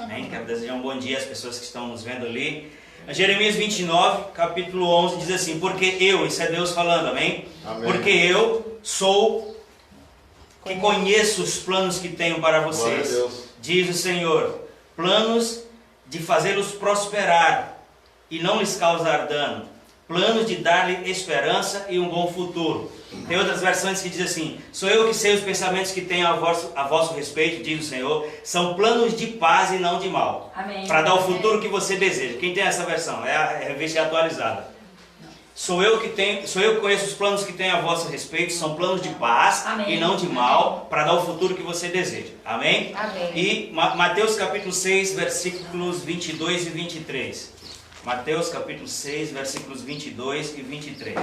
Amém? Quero desejar um bom dia às pessoas que estão nos vendo ali. Jeremias 29, capítulo 11, diz assim: porque eu, isso é Deus falando, amém? Amém. Porque eu sou que conheço os planos que tenho para vocês, diz o Senhor, planos de fazê-los prosperar e não lhes causar dano, planos de dar-lhe esperança e um bom futuro. Tem outras versões que dizem assim: sou eu que sei os pensamentos que tenho a vosso respeito, diz o Senhor, são planos de paz e não de mal, para dar o futuro que você deseja. Quem tem essa versão? É a revista atualizada. Sou eu que conheço os planos que tenho a vosso respeito, são planos de paz e não de mal, para dar o futuro que você deseja. Amém? Amém. E Mateus capítulo 6, versículos 22 e 23. Mateus capítulo 6, versículos 22 e 23.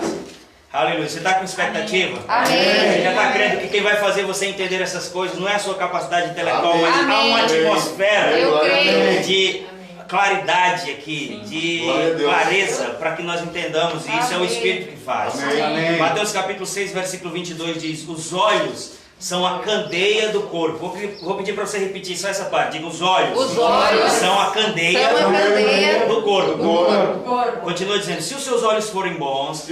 Aleluia. Você está com expectativa? Amém. Você já está crendo que quem vai fazer você entender essas coisas não é a sua capacidade intelectual, mas há uma atmosfera de claridade aqui, de clareza, para que nós entendamos. E isso é o Espírito que faz. Amém. Mateus capítulo 6, versículo 22 diz: os olhos são a candeia do corpo. Vou pedir para você repetir só essa parte. Diga: os olhos são a candeia do corpo. Continua dizendo: se os seus olhos forem bons,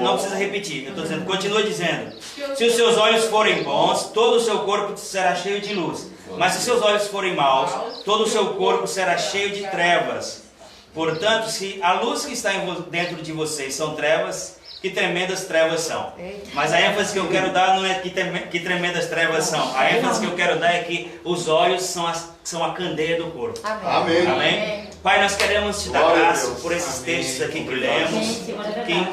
não precisa repetir, eu estou dizendo, continua dizendo, se os seus olhos forem bons, todo o seu corpo será cheio de luz. Mas se seus olhos forem maus, todo o seu corpo será cheio de trevas. Portanto, se a luz que está dentro de vocês são trevas, que tremendas trevas são. Mas a ênfase que eu quero dar não é que tremendas trevas são. A ênfase que eu quero dar é que os olhos são a candeia do corpo. Amém. Amém? Pai, nós queremos te dar graça por esses textos aqui que lemos,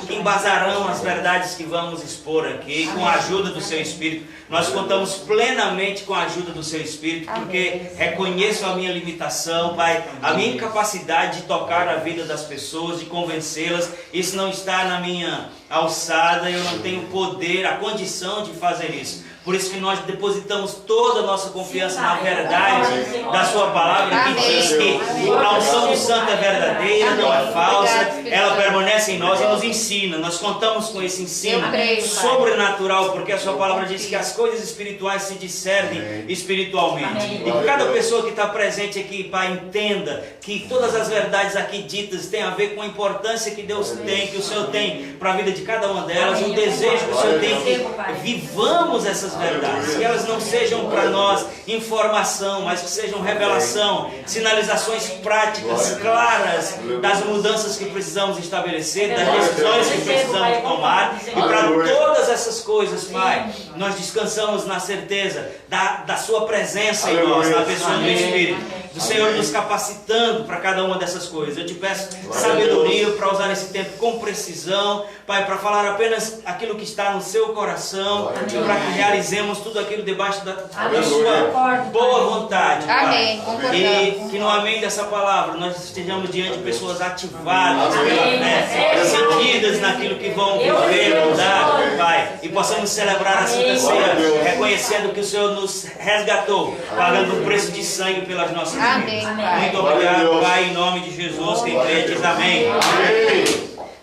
que embasarão as verdades que vamos expor aqui, com a ajuda do seu Espírito. Nós contamos plenamente com a ajuda do seu Espírito, porque reconheço a minha limitação, Pai, a minha incapacidade de tocar a vida das pessoas, de convencê-las. Isso não está na minha alçada, eu não tenho poder, a condição de fazer isso. Por isso que nós depositamos toda a nossa confiança na verdade da sua palavra, que diz que a unção do santo é verdadeira, não é falsa, ela permanece em nós e nos ensina. Nós contamos com esse ensino sobrenatural, porque a sua palavra diz que as coisas espirituais se discernem espiritualmente. E que cada pessoa que está presente aqui, Pai, entenda que todas as verdades aqui ditas têm a ver com a importância que Deus tem, que o Senhor tem para a vida de cada uma delas, o desejo que o Senhor tem que vivamos essas verdades, que elas não sejam para nós informação, mas que sejam revelação, sinalizações práticas, claras das mudanças que precisamos estabelecer, das decisões que precisamos tomar. E para todas essas coisas, Pai, nós descansamos na certeza da sua presença em nós, na pessoa do Espírito, do Senhor nos capacitando para cada uma dessas coisas. Eu te peço sabedoria para usar esse tempo com precisão, Pai, para falar apenas aquilo que está no seu coração, e para que realizemos tudo aquilo debaixo da sua boa vontade, Pai. Amém. E que no amém dessa palavra nós estejamos diante de pessoas ativadas pela fé, decididas naquilo que vão viver, mudar, Pai, e possamos celebrar a Santa Ceia, reconhecendo que o Senhor nos resgatou, pagando o preço de sangue pelas nossas vidas. Muito obrigado, Pai, em nome de Jesus. Quem crê diz amém.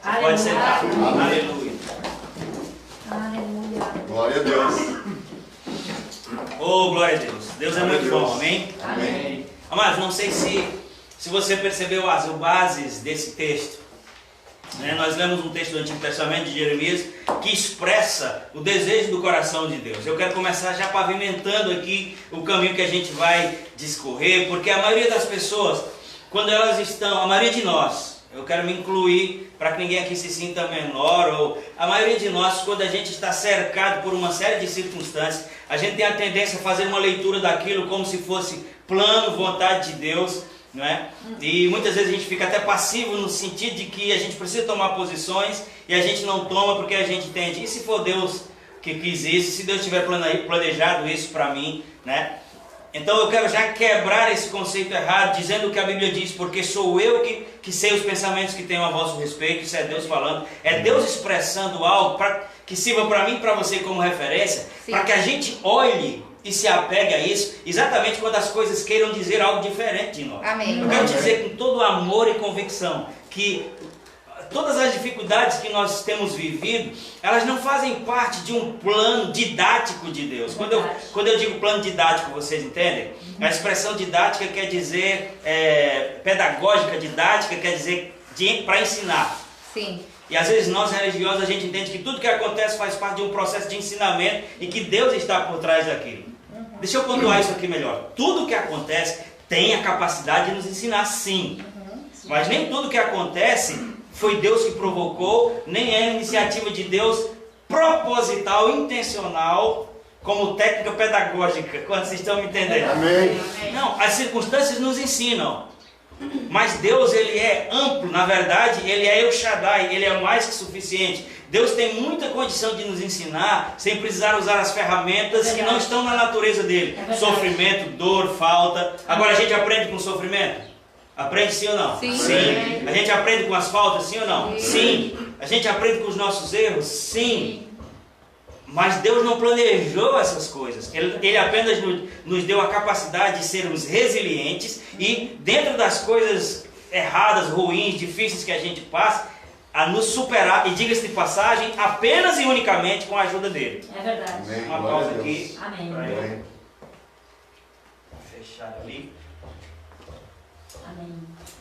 Você pode sentar. Aleluia. Glória a Deus. Oh, glória a Deus. Deus é muito bom, amém? Amém. Amados, não sei se você percebeu as bases desse texto. Nós lemos um texto do Antigo Testamento de Jeremias que expressa o desejo do coração de Deus. Eu quero começar já pavimentando aqui o caminho que a gente vai discorrer, porque a maioria das pessoas, quando elas estão, a maioria de nós, eu quero me incluir para que ninguém aqui se sinta menor, ou a maioria de nós, quando a gente está cercado por uma série de circunstâncias, a gente tem a tendência a fazer uma leitura daquilo como se fosse plano, vontade de Deus, não é? E muitas vezes a gente fica até passivo no sentido de que a gente precisa tomar posições e a gente não toma porque a gente entende, e se for Deus que quis isso, se Deus tiver planejado isso para mim, né? Então eu quero já quebrar esse conceito errado, dizendo o que a Bíblia diz, porque sou eu que sei os pensamentos que tenho a vosso respeito. Isso é Deus falando, é Deus expressando algo que sirva para mim e para você como referência, para que a gente olhe e se apegue a isso, exatamente quando as coisas queiram dizer algo diferente de nós. Amém. Eu quero dizer com todo amor e convicção que todas as dificuldades que nós temos vivido, elas não fazem parte de um plano didático de Deus. Quando eu digo plano didático, vocês entendem? A expressão didática quer dizer, pedagógica, didática, quer dizer para ensinar. Sim. E às vezes nós religiosos, a gente entende que tudo que acontece faz parte de um processo de ensinamento e que Deus está por trás daquilo. Deixa eu pontuar isso aqui melhor. Tudo que acontece tem a capacidade de nos ensinar, sim. Mas nem tudo que acontece foi Deus que provocou, nem é iniciativa de Deus proposital, intencional, como técnica pedagógica. Quando vocês estão me entendendo? Amém. Não, as circunstâncias nos ensinam. Mas Deus, ele é amplo, na verdade, ele é El Shaddai, ele é mais que suficiente. Deus tem muita condição de nos ensinar sem precisar usar as ferramentas que não estão na natureza dele. Sofrimento, dor, falta. Agora a gente aprende com sofrimento? Aprende sim ou não? Sim. Sim. A gente aprende com as faltas, sim ou não? Sim. A gente aprende com os nossos erros? Sim. Mas Deus não planejou essas coisas. Ele apenas nos deu a capacidade de sermos resilientes e dentro das coisas erradas, ruins, difíceis que a gente passa, a nos superar, e diga-se de passagem, apenas e unicamente com a ajuda dele. É verdade. Amém. Uma pausa aqui. Amém. Amém. Fechar ali. Amém.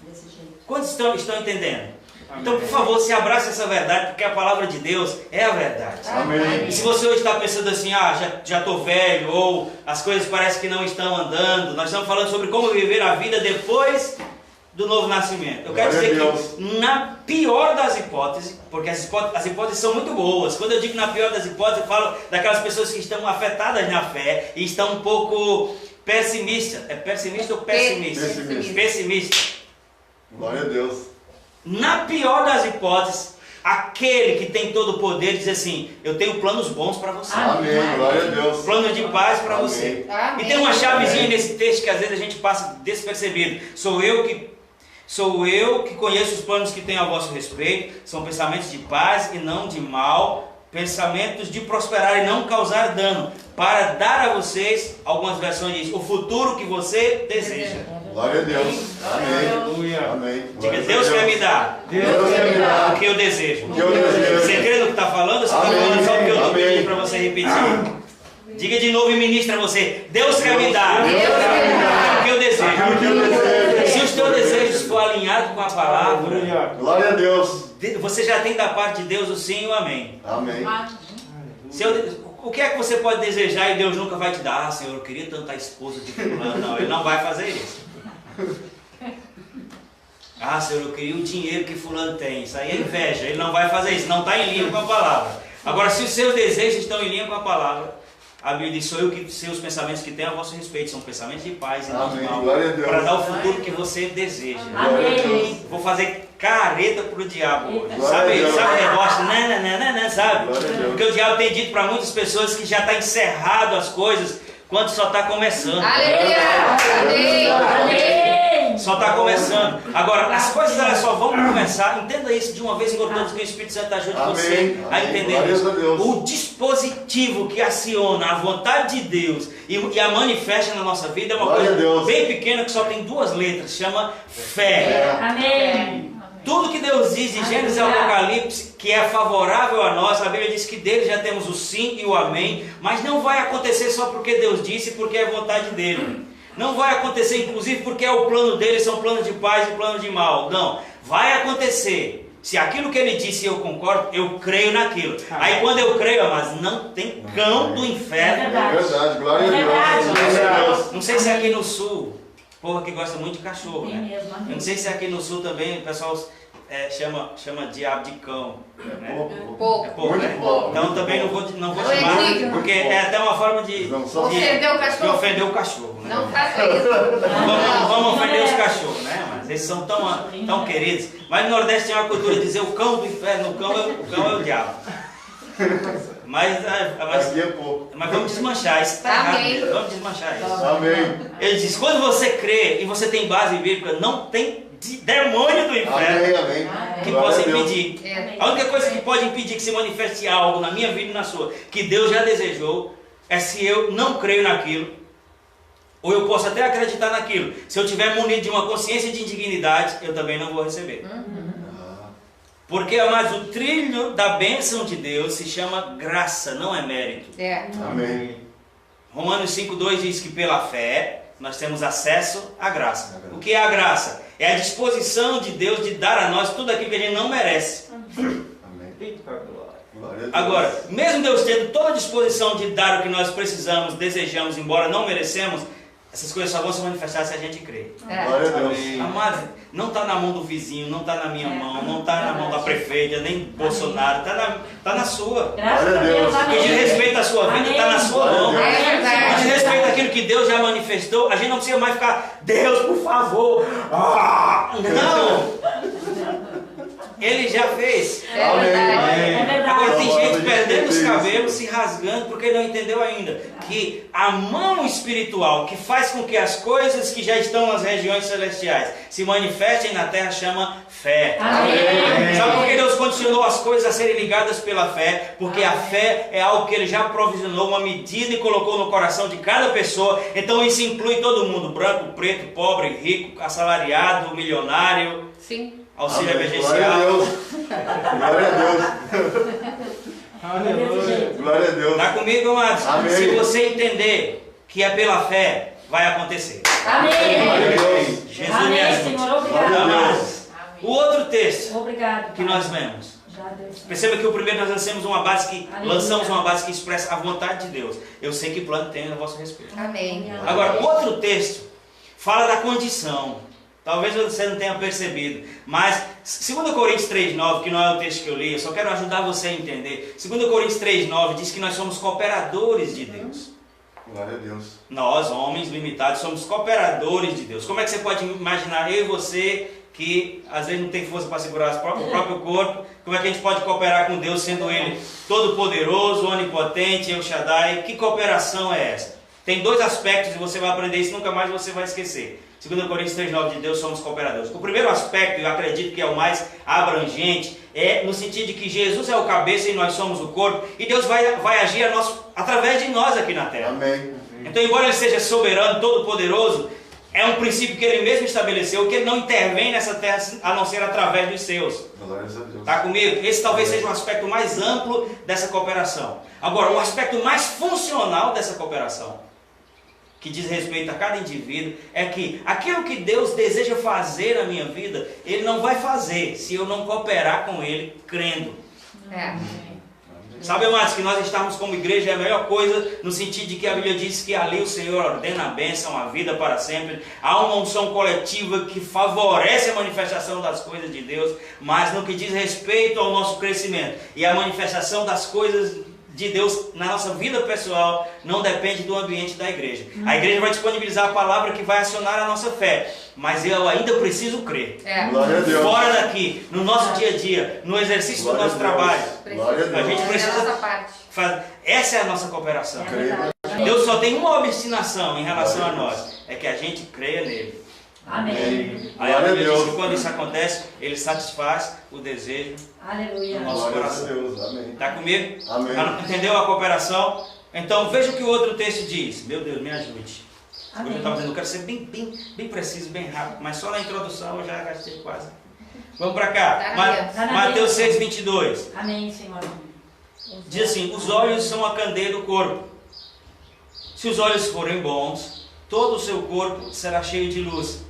Desse jeito. Quantos estão entendendo? Então, por favor, se abrace essa verdade, porque a palavra de Deus é a verdade. Amém. E se você hoje está pensando assim, já estou velho, ou as coisas parecem que não estão andando, nós estamos falando sobre como viver a vida depois do novo nascimento. Eu quero dizer que na pior das hipóteses, porque as hipóteses são muito boas. Quando eu digo na pior das hipóteses, eu falo daquelas pessoas que estão afetadas na fé e estão um pouco pessimistas. É pessimista ou pessimista? Pessimista. Glória a Deus. Na pior das hipóteses, aquele que tem todo o poder diz assim: eu tenho planos bons para você. Amém. Glória a Deus. Planos de paz para Amém. você. Amém. E tem uma chavezinha Amém. nesse texto que às vezes a gente passa despercebido. Sou eu que conheço os planos que tenho a vosso respeito. São pensamentos de paz e não de mal, pensamentos de prosperar e não causar dano, para dar a vocês, algumas versões dizem, o futuro que você deseja. Glória a Deus. Amém. Aleluia. Amém. Diga, Glória a Deus quer me dar Deus quer me dar o que eu desejo. o que eu desejo. Você crê no que está falando? Você está Amém. falando só o que eu estou Amém. pedindo para você repetir. Diga de novo e ministra você. Deus quer me dar Deus quer me dar o que eu desejo. O que eu desejo. Se os teus desejos for alinhado com a palavra, Aleluia. Glória a Deus. você já tem da parte de Deus o sim e o amém. Amém. O que é que você pode desejar e Deus nunca vai te dar? Ah, Senhor, eu queria tanto a esposa de fulano. Não, Ele não vai fazer isso. Ah, Senhor, eu queria o dinheiro que fulano tem. Isso aí é inveja. Ele não vai fazer isso. Não está em linha com a palavra. Agora, se os seus desejos estão em linha com a palavra, a Bíblia diz: sou eu que sei os pensamentos que tenho a vosso respeito. São pensamentos de paz e não de Amém. mal. Glória a Deus. Para dar o futuro que você deseja. Glória a Deus. Vou fazer careta pro diabo hoje. Glória a Deus. Sabe o negócio? Não, sabe? Glória a Deus. Porque o diabo tem dito para muitas pessoas que já está encerrado as coisas, quando só está começando. Aleluia. Amém. Amém. Só está começando. Agora, as coisas elas só vão começar. Entenda isso de uma vez por todas, que o Espírito Santo ajude Amém. você a Amém. entender Glória isso. a Deus. O dispositivo que aciona a vontade de Deus e a manifesta na nossa vida é uma Glória a coisa Deus. bem pequena que só tem duas letras, chama fé. Amém. Tudo que Deus diz de Gênesis ao Apocalipse, que é favorável a nós, a Bíblia diz que dele já temos o sim e o amém, mas não vai acontecer só porque Deus disse, porque é vontade dele. Não vai acontecer, inclusive, porque é o plano dele, são planos de paz e planos de mal. Não, vai acontecer. Se aquilo que ele disse eu concordo, eu creio naquilo. Aí quando eu creio, mas não tem cão do inferno. É verdade. Glória a Deus. Glória a Deus. Não sei se aqui no sul, povo que gosta muito de cachorro, Tem né? mesmo, amém. Eu não sei se aqui no sul também o pessoal chama diabo de cão. Né? Pouco. É pouco, Muito né? pouco. Então também não vou É chamar, equívoco. porque é até uma forma de Não só- Ofender o cachorro. de ofender o cachorro. Né? Não faça isso. Vamos ofender os cachorros, né? Mas eles são tão queridos. Mas no Nordeste tem uma cultura de dizer o cão do inferno, o cão é o diabo. Mas Aqui é pouco. vamos desmanchar, isso está errado Amém. mesmo. Vamos desmanchar isso. Amém. Ele diz, quando você crê e você tem base bíblica, não tem demônio do inferno Amém. Amém. que Glória possa a Deus. impedir. É. A única coisa que pode impedir que se manifeste algo na minha vida e na sua, que Deus já desejou, é se eu não creio naquilo, ou eu posso até acreditar naquilo. Se eu tiver munido de uma consciência de indignidade, eu também não vou receber. Porque, amados, o trilho da bênção de Deus se chama graça, não é mérito. Amém. Romanos 5,2 diz que pela fé nós temos acesso à graça. O que é a graça? É a disposição de Deus de dar a nós tudo aquilo que a gente não merece. Amém. Glória a Deus. Agora, mesmo Deus tendo toda a disposição de dar o que nós precisamos, desejamos, embora não merecemos, essas coisas só vão se manifestar se a gente crer. Glória a Deus. Amado, não está na mão do vizinho, não está na minha mão, não está na mão da prefeita, nem Bolsonaro, está na sua. Graças a Deus. O que diz respeito à sua vida está na sua mão. O que diz respeito àquilo que Deus já manifestou, a gente não precisa mais ficar, Deus, por favor. Não! Ele já fez. É Agora verdade. tem gente perdendo os cabelos, se rasgando, porque não entendeu ainda que a mão espiritual que faz com que as coisas que já estão nas regiões celestiais se manifestem na terra chama fé. Amém. Sabe por que Deus condicionou as coisas a serem ligadas pela fé? Porque a fé é algo que Ele já provisionou uma medida e colocou no coração de cada pessoa. Então isso inclui todo mundo, branco, preto, pobre, rico, assalariado, milionário. Sim. Auxílio Glória a emergencial. Deus. Glória a Deus. Glória a Deus. Está comigo, amados? Amém. Se você entender que é pela fé, vai acontecer. Glória a Amém. Deus. Jesus me Amém, ajude. Senhor. Glória Obrigado. a Deus. Amados, o outro texto Obrigado. que nós lemos. Já Deus. Perceba que o primeiro nós lançamos uma base Aleluia. que expressa a vontade de Deus. Eu sei que plano tem a vosso respeito. Amém. Agora, o outro texto fala da condição. Talvez você não tenha percebido, mas 2 Coríntios 3,9, que não é o texto que eu li, eu só quero ajudar você a entender. 2 Coríntios 3,9 diz que nós somos cooperadores de Deus. Glória a Deus. Nós, homens limitados, somos cooperadores de Deus. Como é que você pode imaginar eu e você, que às vezes não tem força para segurar o próprio corpo, como é que a gente pode cooperar com Deus, sendo Ele todo-poderoso, onipotente, El Shaddai? Que cooperação é essa? Tem dois aspectos e você vai aprender isso, nunca mais você vai esquecer. 2 Coríntios 3,9 de Deus somos cooperadores. O primeiro aspecto, eu acredito que é o mais abrangente, é no sentido de que Jesus é o cabeça e nós somos o corpo, e Deus vai agir através de nós aqui na terra. Amém. Então, embora Ele seja soberano, todo-poderoso, é um princípio que Ele mesmo estabeleceu, que Ele não intervém nessa terra a não ser através dos seus. Glória a Deus. Está comigo? Esse talvez seja um aspecto mais amplo dessa cooperação. Agora, o aspecto mais funcional dessa cooperação, que diz respeito a cada indivíduo, é que aquilo que Deus deseja fazer na minha vida, Ele não vai fazer se eu não cooperar com Ele crendo. Sabe, amados, que nós estarmos como igreja é a melhor coisa, no sentido de que a Bíblia diz que ali o Senhor ordena a bênção, a vida para sempre. Há uma unção coletiva que favorece a manifestação das coisas de Deus, mas no que diz respeito ao nosso crescimento e a manifestação das coisas de Deus na nossa vida pessoal, não depende do ambiente da igreja. A igreja vai disponibilizar a palavra que vai acionar a nossa fé, mas eu ainda preciso crer. Glória a Deus. Fora daqui, no nosso dia a dia, no exercício do nosso trabalho, Glória a Deus. a gente precisa nossa parte. essa é a nossa cooperação. É verdade. Deus só tem uma obstinação em relação a nós, é que a gente creia nele. Amém. Aí a Glória a Bíblia diz Deus. que quando isso acontece, Ele satisfaz o desejo. Aleluia. Nosso Glória a coração. Deus. Amém. Está comigo? Amém. Entendeu a cooperação? Então veja o que o outro texto diz. Meu Deus, me ajude. Hoje eu estava dizendo, eu quero ser bem preciso, bem rápido, mas só na introdução eu já gastei quase. Vamos para cá. Tá na Mateus 6, 22. Amém, Senhor. Diz assim: os olhos são a candeia do corpo. Se os olhos forem bons, todo o seu corpo será cheio de luz.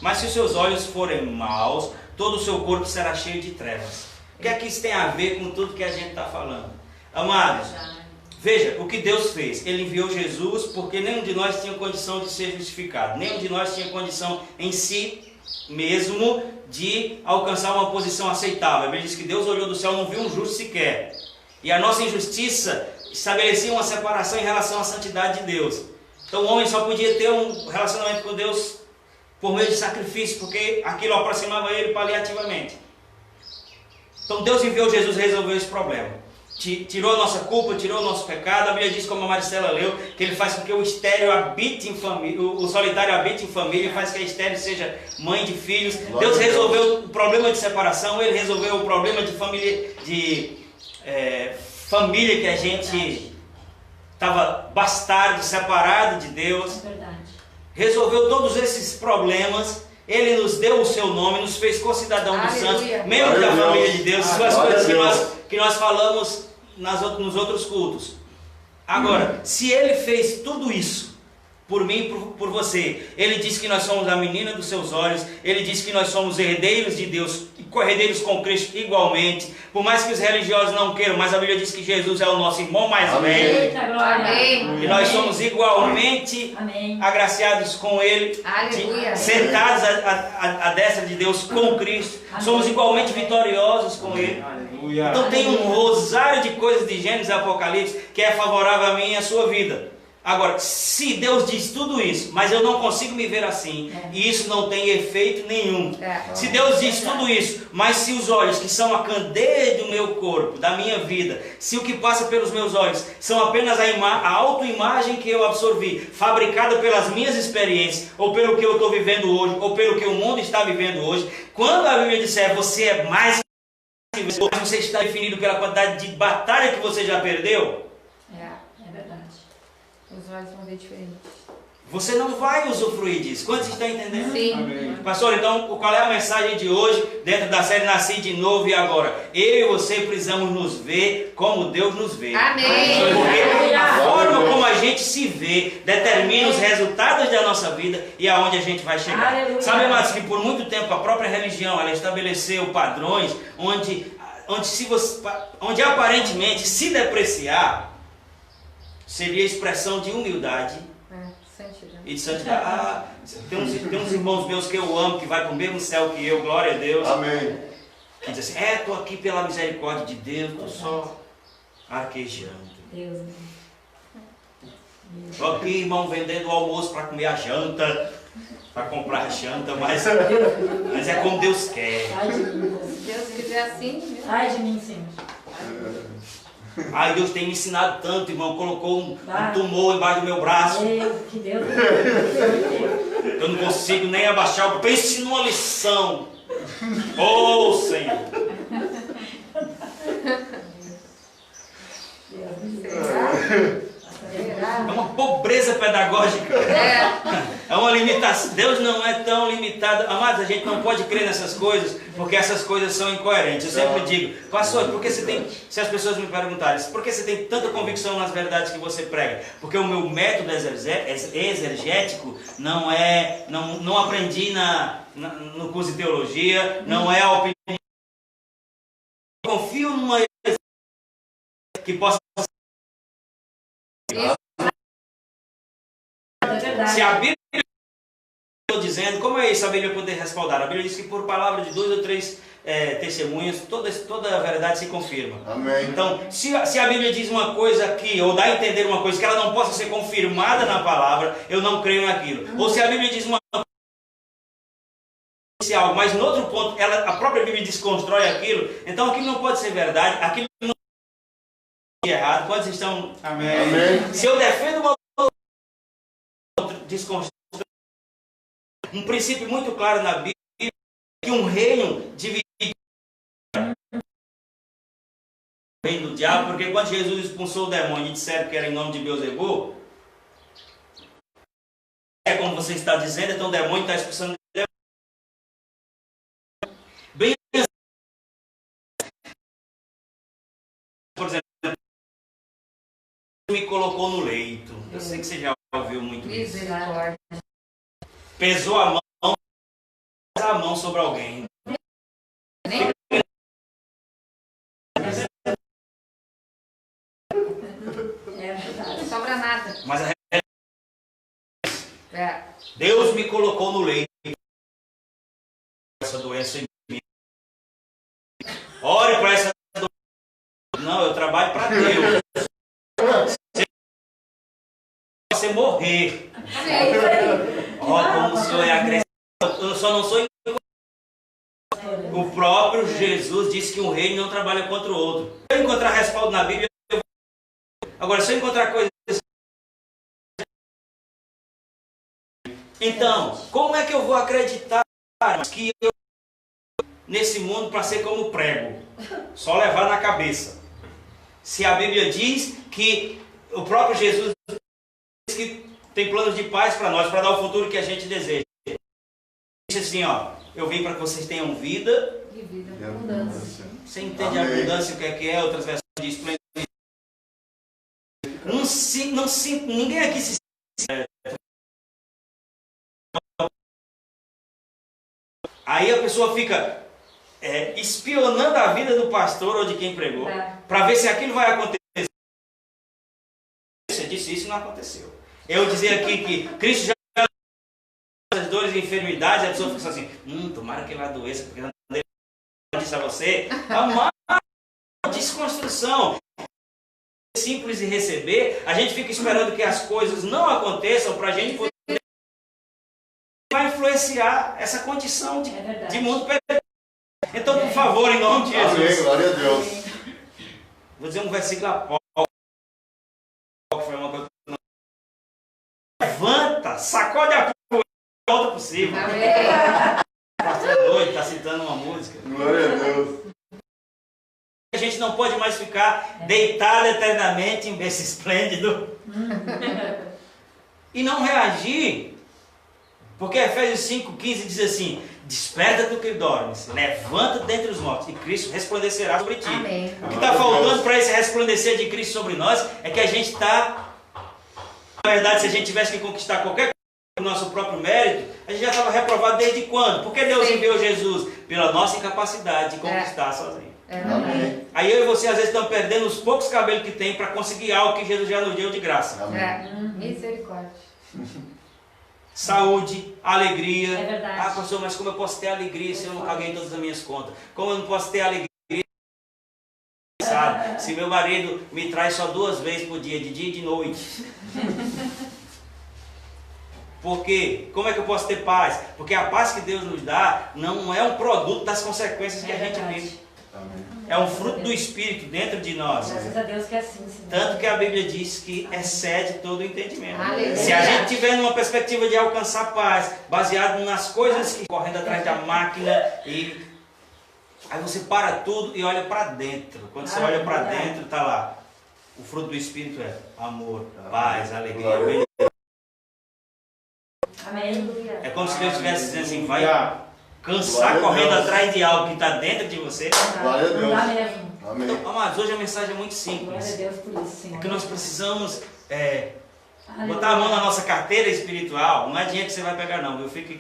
Mas se os seus olhos forem maus, todo o seu corpo será cheio de trevas. O que é que isso tem a ver com tudo que a gente está falando? Amados, veja o que Deus fez. Ele enviou Jesus porque nenhum de nós tinha condição de ser justificado. Nenhum de nós tinha condição em si mesmo de alcançar uma posição aceitável. A Bíblia diz que Deus olhou do céu e não viu um justo sequer. E a nossa injustiça estabelecia uma separação em relação à santidade de Deus. Então o homem só podia ter um relacionamento com Deus por meio de sacrifício, porque aquilo aproximava ele paliativamente. Então Deus enviou Jesus e resolveu esse problema. Tirou a nossa culpa, tirou o nosso pecado. A Bíblia diz, como a Maricela leu, que Ele faz com que o estéril habite em família, o solitário habite em família, faz que a estéril seja mãe de filhos. Deus resolveu o problema de separação, Ele resolveu o problema de família que a gente estava bastardo, separado de Deus. É verdade. Resolveu todos esses problemas. Ele nos deu o seu nome, nos fez concidadão dos santos, Aleluia. membros da Glória a família Deus. de Deus. São as Glória a coisas Deus. que nós falamos nos outros cultos. Agora, se Ele fez tudo isso por mim e por você, Ele disse que nós somos a menina dos seus olhos, Ele disse que nós somos herdeiros de Deus, herdeiros com Cristo igualmente, por mais que os religiosos não queiram, mas a Bíblia diz que Jesus é o nosso irmão mais Amém. velho, Eita, glória. Amém. e nós somos igualmente Amém. agraciados com Ele, Aleluia. sentados à destra de Deus com Cristo, somos igualmente vitoriosos com Ele. Então tem um rosário de coisas de Gênesis e Apocalipse que é favorável a mim e à sua vida. Agora, se Deus diz tudo isso, mas eu não consigo me ver assim, e isso não tem efeito nenhum. Se Deus diz tudo isso, mas se os olhos que são a candeia do meu corpo, da minha vida, se o que passa pelos meus olhos são apenas a autoimagem que eu absorvi, fabricada pelas minhas experiências, ou pelo que eu estou vivendo hoje, ou pelo que o mundo está vivendo hoje, quando a Bíblia disser você é mais, você está definido pela quantidade de batalha que você já perdeu, É verdade. Os olhos vão ver diferente. você não vai usufruir disso. Quantos estão entendendo? Sim. Pastor, então qual é a mensagem de hoje dentro da série Nasci de Novo e Agora? Eu e você precisamos nos ver como Deus nos vê. Amém. Porque a forma como a gente se vê determina os resultados da nossa vida e aonde a gente vai chegar. Aleluia. Sabe, amados, que por muito tempo a própria religião ela estabeleceu padrões onde aparentemente se depreciar seria expressão de humildade Santidade. e de santidade. Tem uns irmãos meus que eu amo, que vai para o mesmo céu que eu, glória a Deus. Amém. Que diz assim, estou aqui pela misericórdia de Deus, estou só arquejando. Deus. Estou aqui, irmão, vendendo o almoço para comer a janta, para comprar a janta, mas é como Deus quer. Ai de mim, Deus. Se Deus quiser assim, né? Ai de mim, Senhor. Ai, Deus tem me ensinado tanto, irmão, colocou um tumor embaixo do meu braço. Deus, que Deus. Eu não consigo nem abaixar. Pense numa lição. Oh, Senhor. É uma pobreza pedagógica. É uma limitação. Deus não é tão limitado. Amados, a gente não pode crer nessas coisas, porque essas coisas são incoerentes. Eu sempre digo, pastor, por que você tem... Se as pessoas me perguntarem, por que você tem tanta convicção nas verdades que você prega? Porque o meu método exegético não aprendi no curso de teologia, não é a opinião. Eu confio numa que possa... Se a Bíblia está dizendo, como é isso a Bíblia poder respaldar? A Bíblia diz que por palavra de 2 ou 3 testemunhas, toda a verdade se confirma. Amém. Então, se a Bíblia diz uma coisa aqui, ou dá a entender uma coisa que ela não possa ser confirmada na palavra, eu não creio naquilo. Ou se a Bíblia diz uma coisa, mas no outro ponto, a própria Bíblia desconstrói aquilo, então aquilo não pode ser verdade, aquilo não pode ser errado. Quantos estão... Amém. Amém. Se eu defendo uma desconstrói um princípio muito claro na Bíblia, que um reino dividido o reino do diabo, porque quando Jesus expulsou o demônio e disseram que era em nome de Beelzebub, é como você está dizendo, então o demônio está expulsando o demônio. Bem, por exemplo, me colocou no leito. Eu sei que você já ouviu muito isso. Misericórdia. Pesou a mão sobre alguém. É verdade. Não sobra nada. Mas É. Deus me colocou no leito. Essa doença em mim. Ore para essa doença. Não, eu trabalho para Deus. Você morrer. Ó, como o Senhor é agressivo. Eu só não sou. O próprio Jesus disse que um rei não trabalha contra o outro. Se eu encontrar respaldo na Bíblia, eu vou... Agora, se eu encontrar coisas... Então, como é que eu vou acreditar que eu nesse mundo para ser como prego? Só levar na cabeça. Se a Bíblia diz que o próprio Jesus diz que tem planos de paz para nós, para dar o futuro que a gente deseja. disse assim, ó, eu vim para que vocês tenham vida. De vida, abundância. Você entende Amém. a abundância, o que é? Outras versões diz pleno. Ninguém aqui se aí a pessoa fica espionando a vida do pastor ou de quem pregou, para ver se aquilo vai acontecer. Você disse isso e não aconteceu. Eu dizer aqui que Cristo já as dores e enfermidades, a pessoa fica assim, tomara que ele adoeça, porque não disse a você, a uma desconstrução. Simples de receber, a gente fica esperando que as coisas não aconteçam para a gente poder vai influenciar essa condição de mundo perfeito. Então, por favor, em nome de Jesus. Amém, glória a Deus. Vou dizer um versículo a Paulo. Foi uma coisa que levanta, sacode a poeira, volta por cima. O pastor é doido, está citando uma música. Glória a Deus. A gente não pode mais ficar deitado eternamente em berço esplêndido e não reagir. Porque Efésios 5,15 diz assim, desperta do que dormes, levanta dentre os mortos e Cristo resplandecerá sobre ti. Amém. O que está faltando para esse resplandecer de Cristo sobre nós é que a gente está... Na verdade, se a gente tivesse que conquistar qualquer coisa do nosso próprio mérito, a gente já estava reprovado desde quando? Porque Deus enviou Jesus? Pela nossa incapacidade de conquistar sozinho. Amém. Aí eu e você às vezes estamos perdendo os poucos cabelos que tem para conseguir algo que Jesus já nos deu de graça. Misericórdia. Saúde, alegria. É verdade. Pastor, mas como eu posso ter alegria se eu não paguei todas as minhas contas? Como eu não posso ter alegria se meu marido me traz só 2 vezes por dia, de dia e de noite? Por quê? Como é que eu posso ter paz? Porque a paz que Deus nos dá não é um produto das consequências que a gente vive. Amém. É um fruto do Espírito dentro de nós. Graças a Deus que é assim, Senhor. Tanto que a Bíblia diz que excede todo o entendimento. Aleluia. Se a gente tiver numa perspectiva de alcançar paz, baseado nas coisas que correndo atrás da máquina, e aí você para tudo e olha para dentro. Quando você olha para dentro, está lá. O fruto do Espírito é amor, paz, alegria. Amém. É como se Deus estivesse dizendo assim, vai cansar correndo atrás de algo que está dentro de você. Glória a Deus. Não dá mesmo. Amém. Então, amados, hoje a mensagem é muito Glória a simples. Deus por isso, Senhor. É que nós precisamos botar a mão na nossa carteira espiritual. Não é dinheiro que você vai pegar não, viu? Fique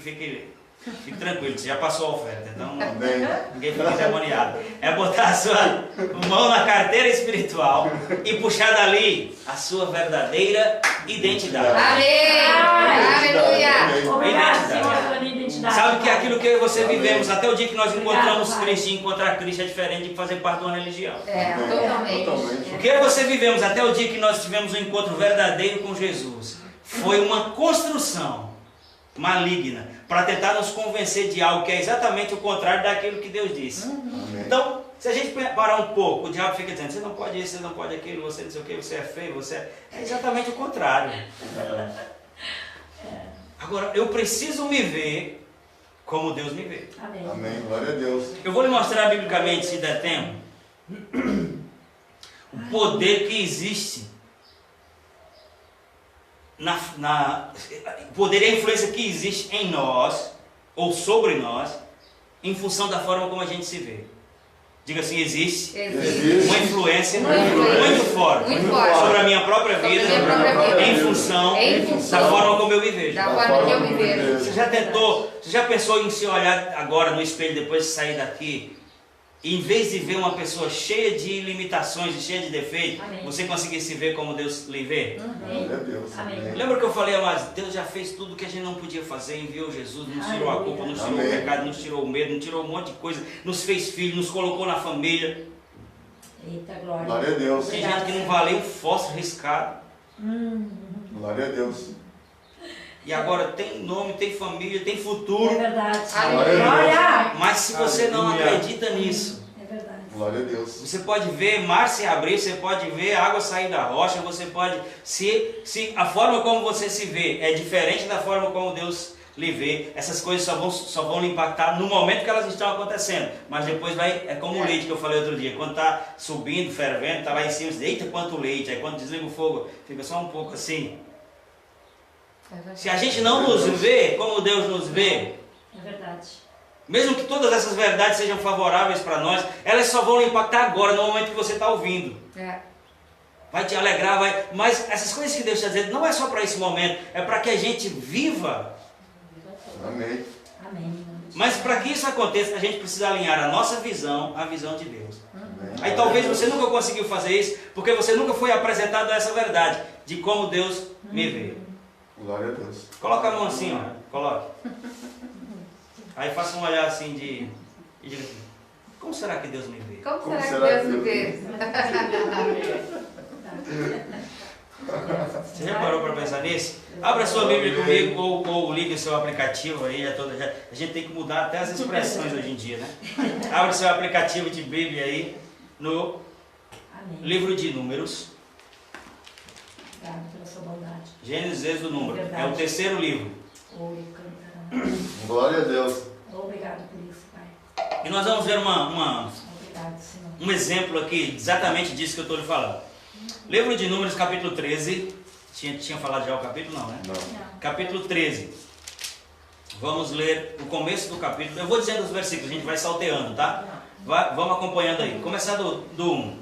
tranquilo, você já passou a oferta, então Amém. ninguém fica endemoniado. É botar a sua mão na carteira espiritual e puxar dali a sua verdadeira identidade. Amém. Aleluia. Obrigado, Senhor, pela minha identidade. Sabe que aquilo que eu e você vivemos até o dia que nós encontramos Obrigado, Cristo, e encontrar Cristo é diferente de fazer parte de uma religião. Totalmente. O que você vivemos até o dia que nós tivemos um encontro verdadeiro com Jesus foi uma construção maligna para tentar nos convencer de algo que é exatamente o contrário daquilo que Deus disse. Amém. Então, se a gente parar um pouco, o diabo fica dizendo, você não pode isso, você não pode aquilo, você não sei o que, você é feio, você é exatamente o contrário. Agora, eu preciso me ver como Deus me vê. Amém. Amém. Glória a Deus. Eu vou lhe mostrar biblicamente, se der tempo, o poder que existe o poder e a influência que existe em nós, ou sobre nós, em função da forma como a gente se vê. Diga assim, existe uma influência muito forte sobre a minha própria vida, em função da forma como eu me vejo. Da forma que eu me vejo. Você já pensou em se olhar agora no espelho depois de sair daqui? E em vez de ver uma pessoa cheia de limitações e cheia de defeitos, você conseguir se ver como Deus lhe vê? Glória a Deus. Amém. Lembra que eu falei, mas Deus já fez tudo que a gente não podia fazer, enviou Jesus, nos tirou a culpa, nos tirou o pecado, nos tirou o medo, nos tirou um monte de coisa, nos fez filhos, nos colocou na família. Eita, glória. Glória a Deus. Tem gente que não valeu um fósforo riscado. Glória a Deus. E agora tem nome, tem família, tem É futuro. verdade. Glória. Mas se você não acredita nisso, É verdade. Glória a Deus. você pode ver mar se abrir, você pode ver água sair da rocha, você pode... Se a forma como você se vê é diferente da forma como Deus lhe vê, essas coisas só vão lhe impactar no momento que elas estão acontecendo. Mas depois vai... É como o leite que eu falei outro dia. Quando está subindo, fervendo, está lá em cima, você diz, eita, quanto leite. Aí quando desliga o fogo, fica só um pouco assim. Se a gente não nos vê como Deus nos vê, É verdade. Verdade. Mesmo que todas essas verdades sejam favoráveis para nós, elas só vão impactar agora, no momento que você está ouvindo. Vai te alegrar, mas essas coisas que Deus está dizendo não é só para esse momento, é para que a gente viva. Amém. Amém. Mas para que isso aconteça, a gente precisa alinhar a nossa visão à visão de Deus. Amém. Aí talvez você nunca conseguiu fazer isso, porque você nunca foi apresentado a essa verdade, de como Deus me vê. Glória a Deus. Coloca a mão assim, ó. Coloque. Aí faça um olhar assim e diga assim, como será que Deus me vê? Como será que Deus me vê? Você já parou para pensar nisso? Abra sua Bíblia comigo ou ligue o seu aplicativo aí. A gente tem que mudar até as expressões hoje em dia, né? Abra o seu aplicativo de Bíblia aí no livro de Números. Obrigado pela sua bondade. Gênesis, Êxodo, Número. É o terceiro livro. Glória a Deus. Obrigado por isso, Pai. E nós vamos ver Obrigado, Senhor. um exemplo aqui exatamente disso que eu estou lhe falando. Livro de Números, capítulo 13. Tinha falado já o capítulo? Não, né? Não. Capítulo 13. Vamos ler o começo do capítulo. Eu vou dizendo os versículos, a gente vai salteando, tá? Vamos acompanhando aí. Começar do 1.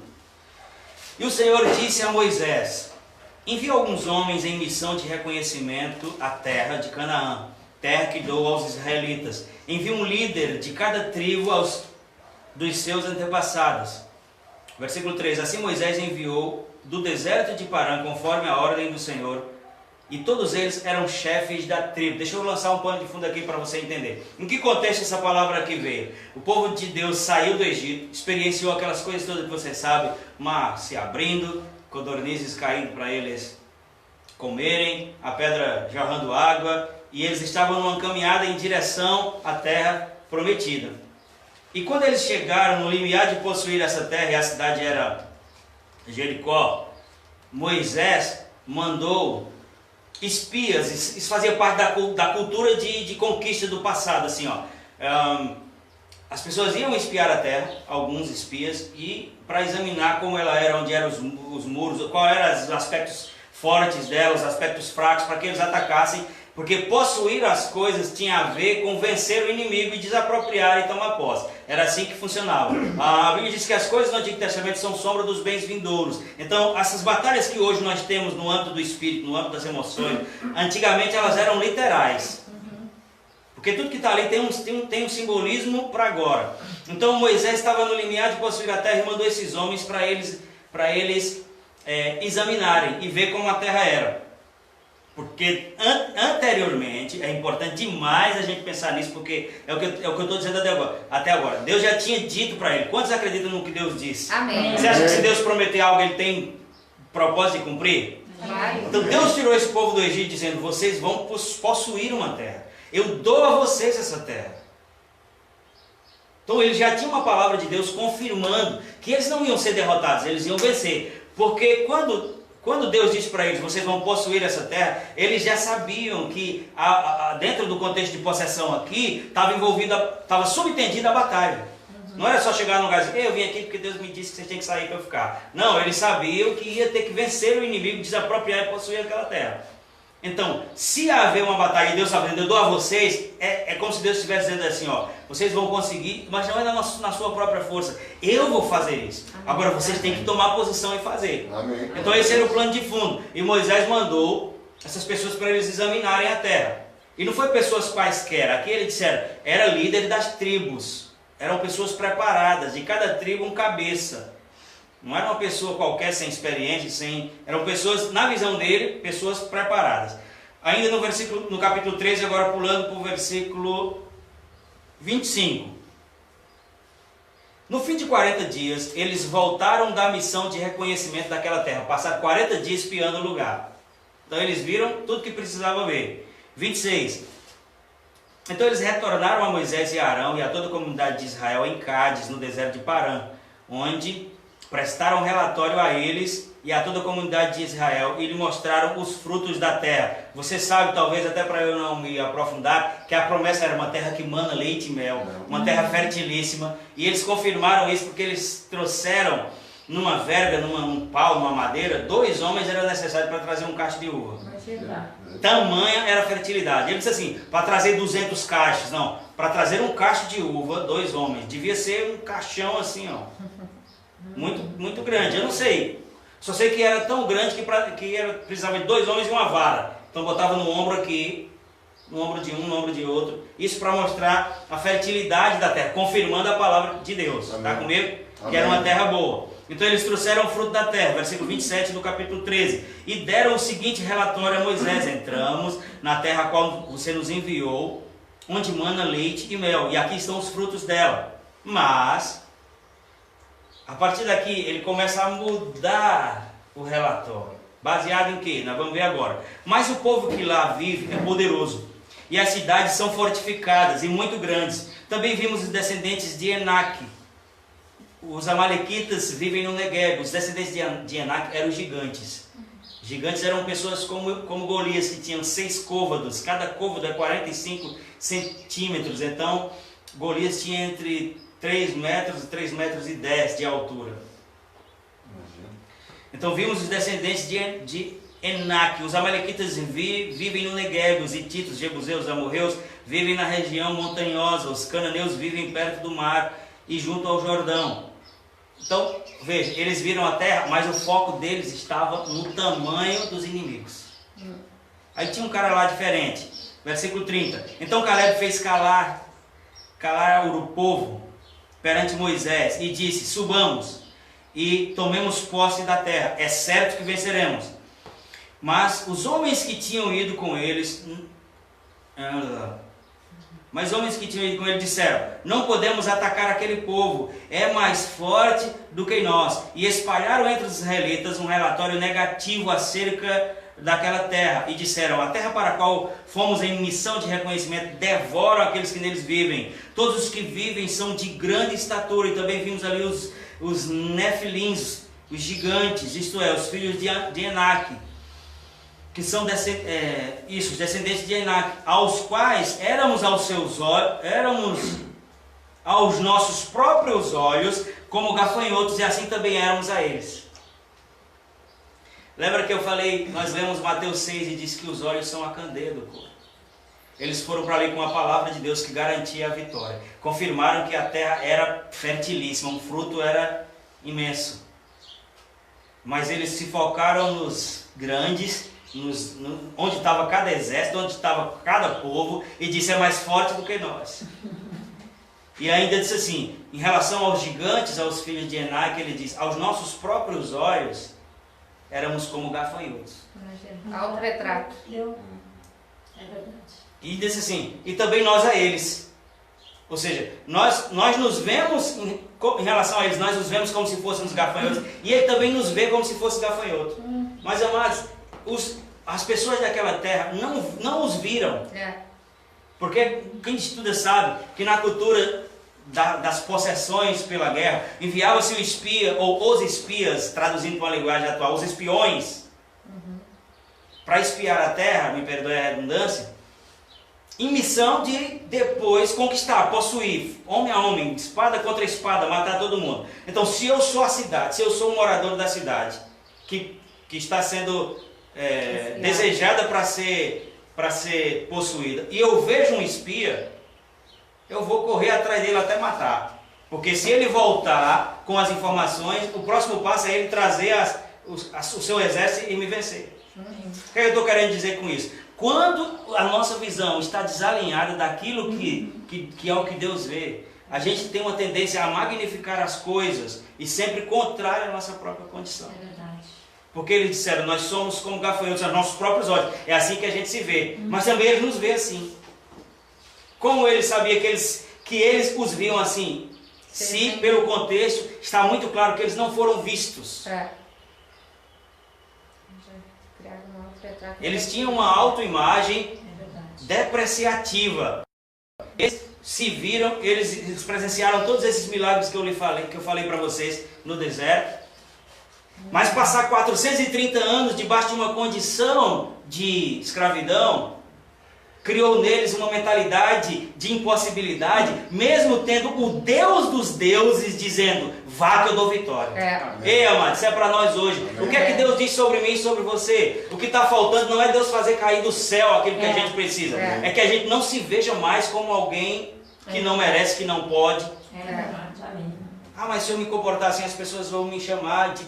E o Senhor disse a Moisés: envia alguns homens em missão de reconhecimento à terra de Canaã, terra que dou aos israelitas. Envia um líder de cada tribo dos seus antepassados. Versículo 3. Assim Moisés enviou do deserto de Parã, conforme a ordem do Senhor, e todos eles eram chefes da tribo. Deixa eu lançar um pano de fundo aqui para você entender. Em que contexto essa palavra aqui veio? O povo de Deus saiu do Egito, experienciou aquelas coisas todas que você sabe, mar se abrindo, codornizes caindo para eles comerem, a pedra jorrando água, e eles estavam numa caminhada em direção à terra prometida. E quando eles chegaram no limiar de possuir essa terra, e a cidade era Jericó, Moisés mandou espias. Isso fazia parte da cultura de conquista do passado, assim, ó. As pessoas iam espiar a terra, alguns espias, e para examinar como ela era, onde eram os muros, quais eram os aspectos fortes dela, os aspectos fracos, para que eles atacassem, porque possuir as coisas tinha a ver com vencer o inimigo e desapropriar e tomar posse. Era assim que funcionava. A Bíblia diz que as coisas do Antigo Testamento são sombra dos bens vindouros. Então, essas batalhas que hoje nós temos no âmbito do espírito, no âmbito das emoções, antigamente elas eram literais. Porque tudo que está ali tem um simbolismo para agora. Então Moisés estava no limiar de possuir a terra e mandou esses homens para eles examinarem e ver como a terra era. Porque anteriormente, é importante demais a gente pensar nisso, porque é o que eu estou dizendo até agora. Deus já tinha dito para ele. Quantos acreditam no que Deus disse? Amém. Você acha que se Deus prometer algo, ele tem propósito de cumprir? Vai. Então Deus tirou esse povo do Egito dizendo: vocês vão possuir uma terra. Eu dou a vocês essa terra. Então ele já tinha uma palavra de Deus confirmando que eles não iam ser derrotados, eles iam vencer. Porque quando Deus disse para eles: vocês vão possuir essa terra, eles já sabiam que dentro do contexto de possessão aqui, estava subentendida a batalha. Não era só chegar num lugar e dizer: eu vim aqui porque Deus me disse que vocês têm que sair para eu ficar. Não, eles sabiam que ia ter que vencer o inimigo, desapropriar e possuir aquela terra. Então, se haver uma batalha e Deus está dizendo: eu dou a vocês, é como se Deus estivesse dizendo assim: ó, vocês vão conseguir, mas não é na sua própria força. Eu vou fazer isso. Agora vocês têm que tomar posição e fazer. Amém. Então esse era o plano de fundo. E Moisés mandou essas pessoas para eles examinarem a terra. E não foi pessoas quaisquer. Aqui ele disseram, era líder das tribos. Eram pessoas preparadas, de cada tribo um cabeça. Não era uma pessoa qualquer sem experiência, eram pessoas, na visão dele, pessoas preparadas. Ainda no capítulo 13, agora pulando para o versículo 25. No fim de 40 dias, eles voltaram da missão de reconhecimento daquela terra. Passaram 40 dias espiando o lugar. Então eles viram tudo que precisavam ver. 26. Então eles retornaram a Moisés e Arão e a toda a comunidade de Israel em Cádiz, no deserto de Parã, onde prestaram relatório a eles e a toda a comunidade de Israel e lhe mostraram os frutos da terra. Você sabe, talvez até para eu não me aprofundar, que a promessa era uma terra que mana leite e mel, uma terra fertilíssima. E eles confirmaram isso porque eles trouxeram numa verga, num pau, numa madeira, 2 homens eram necessários para trazer um cacho de uva. Tamanha era a fertilidade. Ele disse assim, para trazer 200 cachos, não, para trazer um cacho de uva, 2 homens. Devia ser um caixão assim, ó, muito, muito grande. Eu não sei, só sei que era tão grande que precisava de 2 homens e uma vara. Então botava no ombro aqui, no ombro de um, no ombro de outro. Isso para mostrar a fertilidade da terra, confirmando a palavra de Deus. Está comigo? Amém. Que era uma terra boa. Então eles trouxeram o fruto da terra, versículo 27 do capítulo 13. E deram o seguinte relatório a Moisés: entramos na terra a qual você nos enviou, onde mana leite e mel, e aqui estão os frutos dela. Mas, a partir daqui, ele começa a mudar o relatório. Baseado em quê? Nós vamos ver agora. Mas o povo que lá vive é poderoso, e as cidades são fortificadas e muito grandes. Também vimos os descendentes de Enaque. Os amalequitas vivem no Negueb. Os descendentes de Enaque eram gigantes. Gigantes eram pessoas como Golias, que tinham 6 côvados. Cada côvado é 45 centímetros. Então, Golias tinha entre 3 metros e 3 metros e 10 de altura. Então, vimos os descendentes de Enaque. Os amalequitas vivem no Negueb. Os hititas, jebuseus, amorreus vivem na região montanhosa. Os cananeus vivem perto do mar e junto ao Jordão. Então, veja, eles viram a terra, mas o foco deles estava no tamanho dos inimigos. Aí tinha um cara lá diferente. Versículo 30. Então Caleb fez calar o povo perante Moisés e disse: subamos e tomemos posse da terra. É certo que venceremos. Mas os homens que tinham ido com eles... Mas homens que tinham ido com ele disseram: não podemos atacar aquele povo, é mais forte do que nós. E espalharam entre os israelitas um relatório negativo acerca daquela terra. E disseram: a terra para a qual fomos em missão de reconhecimento devora aqueles que neles vivem. Todos os que vivem são de grande estatura. E também vimos ali os nefilins, os gigantes, isto é, os filhos de Enaque, que são os descendentes de Enaque, aos quais éramos aos nossos próprios olhos como gafanhotos, e assim também éramos a eles. Lembra que eu falei, nós lemos Mateus 6 e disse que os olhos são a candeia do corpo. Eles foram para ali com a palavra de Deus que garantia a vitória. Confirmaram que a terra era fertilíssima, o fruto era imenso. Mas eles se focaram nos grandes, onde estava cada exército, onde estava cada povo, e disse: é mais forte do que nós. E ainda disse assim, em relação aos gigantes, aos filhos de Enaque, ele diz: aos nossos próprios olhos éramos como gafanhotos. Autorretrato. É verdade. E disse assim: e também nós a eles. Ou seja, nós nos vemos, em relação a eles, nós nos vemos como se fôssemos gafanhotos, e ele também nos vê como se fosse gafanhoto. Mas, amados, as pessoas daquela terra não os viram. Porque quem estuda sabe que na cultura das possessões pela guerra, enviava-se o espia, ou os espias, traduzindo para uma linguagem atual, os espiões, para espiar a terra, me perdoe a redundância, em missão de depois conquistar, possuir, homem a homem, espada contra espada, matar todo mundo. Então, se eu sou a cidade, se eu sou um morador da cidade, que está sendo desejada para ser possuída, e eu vejo um espia, eu vou correr atrás dele até matar. Porque se ele voltar com as informações, o próximo passo é ele trazer o seu exército e me vencer. O que eu estou querendo dizer com isso? Quando a nossa visão está desalinhada daquilo que é o que Deus vê, a gente tem uma tendência a magnificar as coisas e sempre contrário à nossa própria condição. É verdade. Porque eles disseram: nós somos como gafanhotos aos nossos próprios olhos. É assim que a gente se vê. Mas também eles nos veem assim. Como ele sabia que eles os viam assim? Se pelo contexto está muito claro que eles não foram vistos. Eles tinham uma autoimagem depreciativa. Eles se viram, eles presenciaram todos esses milagres que eu falei para vocês no deserto. Mas passar 430 anos debaixo de uma condição de escravidão, criou neles uma mentalidade de impossibilidade, mesmo tendo o Deus dos deuses dizendo, vá que eu dou vitória. Ei, amado, isso é para nós hoje. O que é que Deus diz sobre mim e sobre você? O que está faltando não é Deus fazer cair do céu aquilo que a gente precisa. É que a gente não se veja mais como alguém que não merece, que não pode. Ah, mas se eu me comportar assim, as pessoas vão me chamar de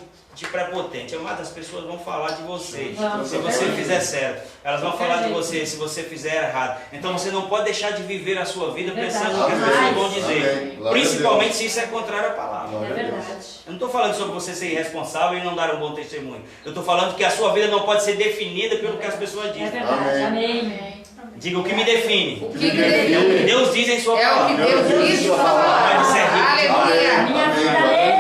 prepotente. Amado, as pessoas vão falar de você se você fizer certo. Elas vão falar de você se você fizer errado. Então você não pode deixar de viver a sua vida pensando no que as pessoas vão dizer. Principalmente se isso é contrário à palavra. É verdade. Eu não estou falando sobre você ser irresponsável e não dar um bom testemunho. Eu estou falando que a sua vida não pode ser definida pelo que as pessoas dizem. É verdade. Amém. Diga o que me define. O que me define? É o que Deus diz em sua É o palavra. que Deus diz em sua palavra. Pode ser rico Aleluia. Minha vida é.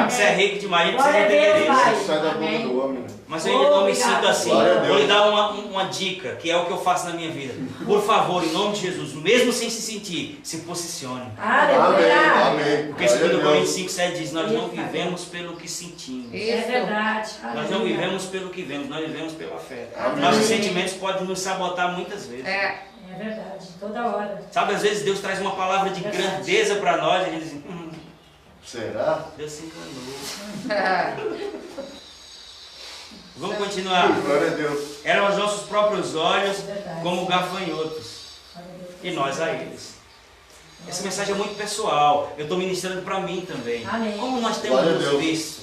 Você é rico demais, não Glória precisa a Deus, entender Pai. isso. Sai da boca do homem. Mas eu ainda não me Obrigado. sinto assim. Glória a Deus. Vou lhe dar uma dica, que é o que eu faço na minha vida. Por favor, em nome de Jesus, mesmo sem se sentir, se posicione. Aleluia. Amém. Porque 2 Coríntios 5,7 diz, nós não vivemos pelo que sentimos. É verdade. Nós não vivemos pelo que vemos, nós vivemos pela fé. Amém. Nossos sentimentos podem nos sabotar muitas vezes. É verdade. Toda hora. Sabe, às vezes Deus traz uma palavra de grandeza para nós e a gente diz, Será? Deus se enganou. Vamos continuar. Glória a Deus. Eram os nossos próprios olhos como gafanhotos e nós a eles. Essa mensagem é muito pessoal. Eu estou ministrando para mim também. Amém. Como nós temos Glória a nos Deus. visto.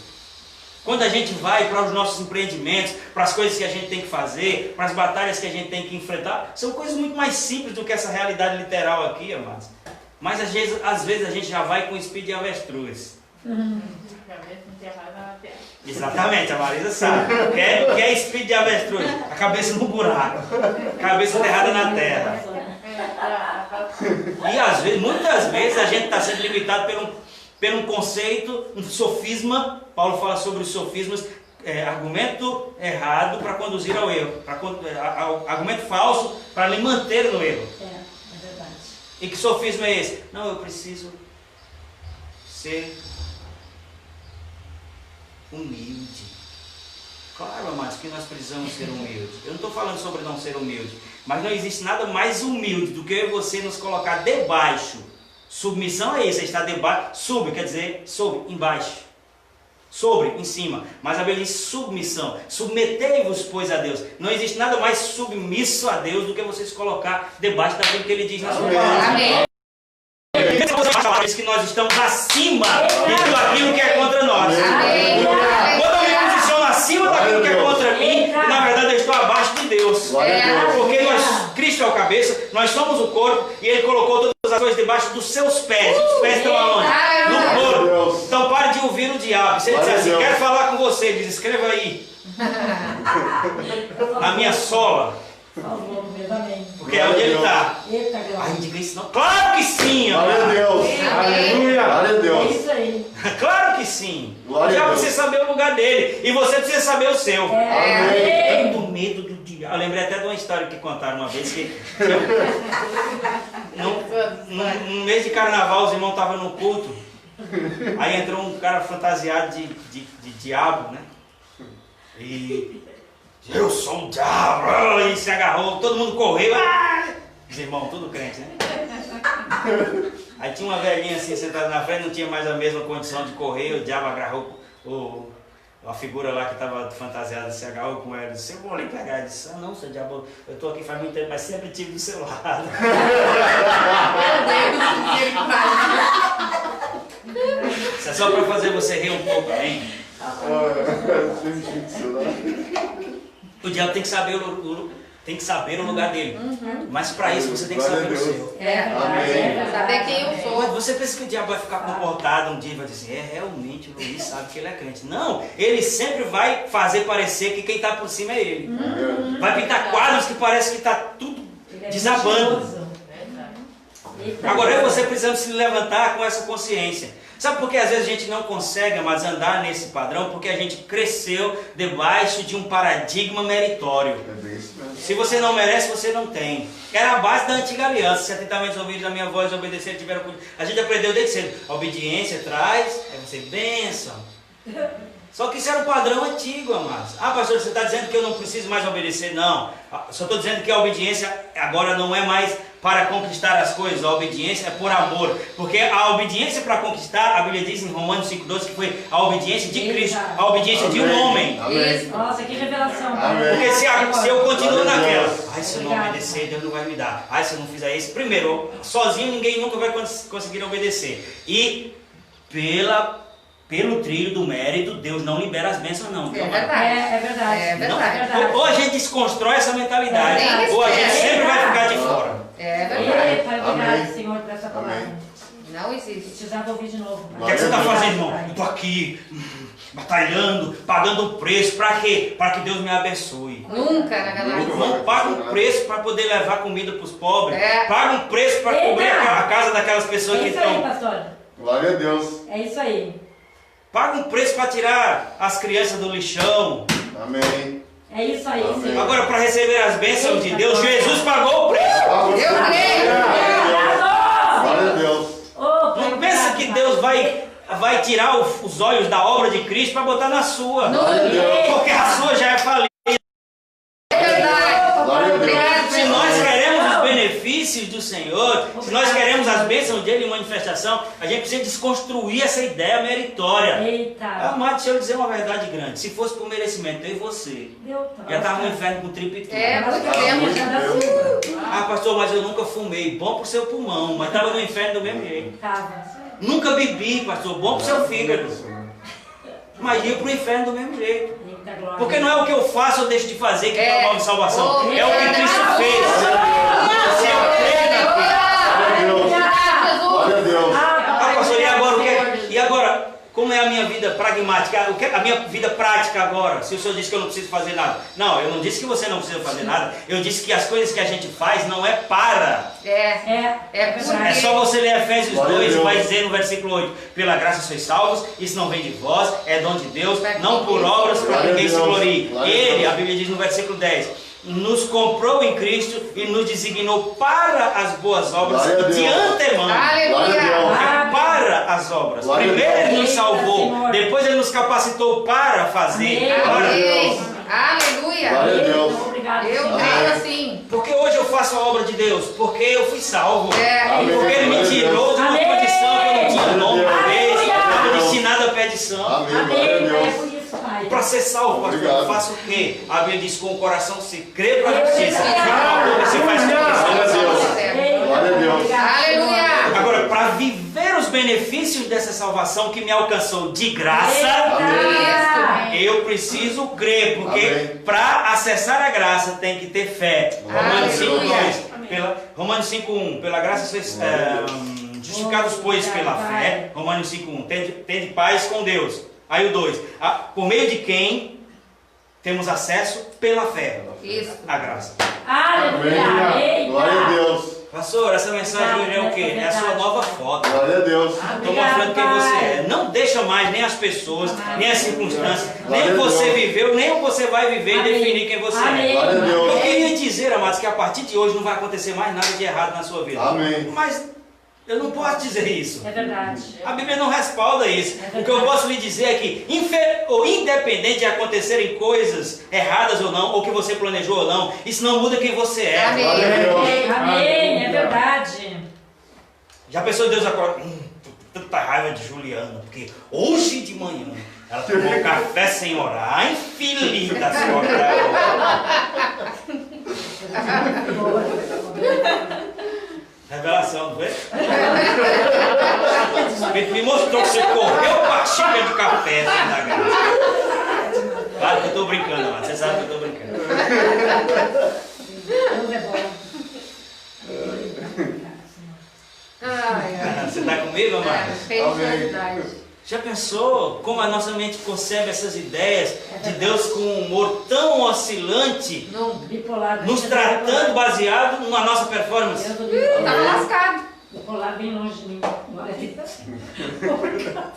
Quando a gente vai para os nossos empreendimentos, para as coisas que a gente tem que fazer, para as batalhas que a gente tem que enfrentar, são coisas muito mais simples do que essa realidade literal aqui, amados. Mas às vezes a gente já vai com espírito de avestruz. Exatamente, a Marisa sabe. O que é espírito de avestruz? A cabeça no buraco, a cabeça enterrada na terra. E muitas vezes a gente está sendo limitado por um conceito, um sofisma. Paulo fala sobre os sofismas, argumento errado para conduzir ao erro, argumento falso para lhe manter no erro. É verdade. E que sofisma é esse? Não, eu preciso ser humilde. Claro, amados, que nós precisamos ser humildes. Eu não estou falando sobre não ser humilde, mas não existe nada mais humilde do que eu e você nos colocar debaixo. Submissão é isso, é estar debaixo. Sub quer dizer sobre, embaixo. Sobre, em cima. Mas a Bíblia diz submissão. Submetei-vos, pois, a Deus. Não existe nada mais submisso a Deus do que você se colocar debaixo daquilo que Ele diz na sua palavra. Amém. Que nós estamos acima de tudo aquilo que é contra nós. Amém. Quando eu me posiciono acima daquilo que é contra mim, na verdade eu estou abaixo de Deus. Porque Cristo é o cabeça, nós somos o corpo e Ele colocou todas as coisas debaixo dos seus pés. Os pés estão aonde? No corpo. Então pare de ouvir o diabo. Se ele disser assim, quero falar com você, ele diz, escreva aí. A minha sola. Porque é onde ele está. Ai, não diga isso não. Claro que sim! Glória a Deus. Aleluia. Glória a É Deus. isso aí. Claro que sim! Glória O diabo a Deus. precisa saber o lugar dele. E você precisa saber o seu. Amém. Tanto medo do diabo. Eu lembrei até de uma história que contaram uma vez que num mês de carnaval os irmãos estavam no culto. Aí entrou um cara fantasiado de diabo, né? E eu sou um diabo! E se agarrou, todo mundo correu. Os irmãos, tudo crente, né? Aí tinha uma velhinha assim sentada na frente, não tinha mais a mesma condição de correr, o diabo agarrou a figura lá que estava fantasiada, se agarrou com ela, disse, eu vou ali pegar. Ele disse, não, seu diabo, eu estou aqui faz muito tempo, mas sempre estive do seu lado. Isso é só para fazer você rir um pouco, hein? O diabo tem que saber o lugar dele. Mas para isso você tem que saber o seu. Amém. Saber quem eu sou. Você pensa que o diabo vai ficar comportado um dia e vai dizer, realmente o Luiz sabe que ele é crente. Não, ele sempre vai fazer parecer que quem está por cima é ele. Vai pintar quadros que parece que está tudo desabando. Agora eu e você precisamos se levantar com essa consciência. Sabe por que às vezes a gente não consegue mais andar nesse padrão? Porque a gente cresceu debaixo de um paradigma meritório. É bem isso mesmo. Se você não merece, você não tem. Era a base da antiga aliança. Se atentamente ouvidos a minha voz e obedecer, tiveram cuidado. A gente aprendeu desde cedo. A obediência traz, é você bênção. Só que isso era um padrão antigo, amados. Ah, pastor, você está dizendo que eu não preciso mais obedecer? Não. Só estou dizendo que a obediência agora não é mais para conquistar as coisas. A obediência é por amor. Porque a obediência para conquistar, a Bíblia diz em Romanos 5,12 que foi a obediência de Cristo, a obediência de um homem. Amém. Nossa, que revelação. Amém. Porque se eu continuo Glória a naquela, Deus. ai, se eu não obedecer, Deus não vai me dar. Ai, se eu não fizer isso. Primeiro, sozinho ninguém nunca vai conseguir obedecer. E pelo trilho do mérito, Deus não libera as bênçãos, não. É verdade. É verdade. É Não, verdade. ou a gente desconstrói essa mentalidade, É, ou a gente é, sempre vai ficar de fora. É verdade. Eita, obrigado, Amém. Senhor, por essa palavra. Amém. Não existe. Precisava ouvir de novo. O que é que você está fazendo, irmão? Eu estou aqui, batalhando, pagando um preço. Para quê? Para que Deus me abençoe. Nunca na galáxia. Não paga um preço para poder levar comida para os pobres. É. Paga um preço para Eita! cobrir a casa daquelas pessoas É que isso aí, estão. pastor. Glória a Deus. É isso aí. Paga um preço para tirar as crianças do lixão. Amém. É isso aí, Amém. Senhor. Agora, para receber as bênçãos de Deus, Jesus pagou o preço. Eu creio. Glória a Deus. Não pensa que Deus vai tirar os olhos da obra de Cristo para botar na sua. Glória a Deus. Porque a sua já é falida. É verdade. Glória a Deus. Obrigado, Se nós Senhor. queremos os benefícios do Senhor, se nós queremos as bênçãos dele em manifestação, a gente precisa desconstruir essa ideia meritória. Eita. Amado, deixa eu dizer uma verdade grande. Se fosse por merecimento, eu e você, Deu já estava no inferno com tripa e tudo. É, muito tempo. Ah, pastor, mas eu nunca fumei. Bom pro seu pulmão, mas estava no inferno do mesmo jeito. Tava. Nunca bebi, pastor. Bom pro seu fígado. Mas ia pro inferno do mesmo jeito. Eita, glória. Porque não é o que eu faço ou deixo de fazer que É. promove salvação. Oh, É o que Cristo fez. Se eu crer naquilo. Glória a Deus. Glória a Deus. Ah, pastor, e agora o que? E agora, como é a minha vida pragmática? O que é a minha vida prática agora? Se o senhor disse que eu não preciso fazer nada. Não, eu não disse que você não precisa fazer nada. Eu disse que as coisas que a gente faz não é para. É É só você ler Efésios Glória a 2 e Deus. vai dizer no versículo 8: pela graça sois salvos, isso não vem de vós, é dom de Deus, não por obras para que Glória a ninguém se Deus. glorie. Glória a Ele, Deus. a Bíblia diz no versículo 10, nos comprou em Cristo e nos designou para as boas obras Glória a de Deus. antemão. Glória a Deus. Aleluia. Para as obras. Glória a Primeiro Deus. ele nos salvou, Senhor. depois ele nos capacitou para fazer. Amém. Para- Amém. Glória Aleluia. a Deus. Obrigado, Eu Senhor. creio assim. Porque hoje eu faço a obra de Deus? Porque eu fui salvo. É. Porque ele me tirou de uma Amém. condição que eu não tinha nome, uma vez, Aleluia. estava destinado à perdição. Amém. Glória a Amém. É Deus. por isso, Pai. Para ser salvo, pastor, Obrigado. eu faço o quê? A Bíblia diz: com o coração se crê para a justiça, e com a boca se faz confissão da salvação. Eita, Glória a Deus. obrigado, Aleluia. Agora, para viver os benefícios dessa salvação que me alcançou de graça, Eita. eu preciso crer, porque Amém. para acessar a graça tem que ter fé. Romanos Aleluia. 5:2. Romanos 5:1. Pela graça sois justificados, pois, pela fé. Romanos 5:1. Tende paz com Deus. Aí o 2. Por meio de quem temos acesso pela fé. Isso. A graça. Aleluia. Amém. Eita. Glória a Deus. Pastor, essa mensagem hoje é o quê? É a sua nova foto. Glória a Deus. Estou mostrando quem você é. Não deixa mais nem as pessoas, nem as circunstâncias, nem o que você viveu, nem o que você vai viver e Amém. definir quem você Amém. é. Glória a Deus. Eu queria dizer, amados, que a partir de hoje não vai acontecer mais nada de errado na sua vida. Amém. Mas eu não posso dizer isso. É verdade. A Bíblia não respalda isso. O que eu posso lhe dizer é que, independente de acontecerem coisas erradas ou não, ou que você planejou ou não, isso não muda quem você é. Amém. Glória a Deus. Amém. É verdade. Já pensou Deus acorda? Tanta raiva de Juliana, porque hoje de manhã ela tomou café sem orar, infeliz da sua Revelação, não foi? O Espírito me mostrou que você correu para a xícara de café sem dar graça. Claro que eu estou brincando, mas você sabe que eu estou brincando. Deus é bom. Ai, ai. Você está comigo, amado? Felicidade. Já pensou como a nossa mente concebe essas ideias de Deus com um humor tão oscilante, Não. Bipolar. nos tratando baseado na nossa performance? Deus do livro. Tava lascado. Bipolar bem longe de mim. Glória a Deus. Obrigado.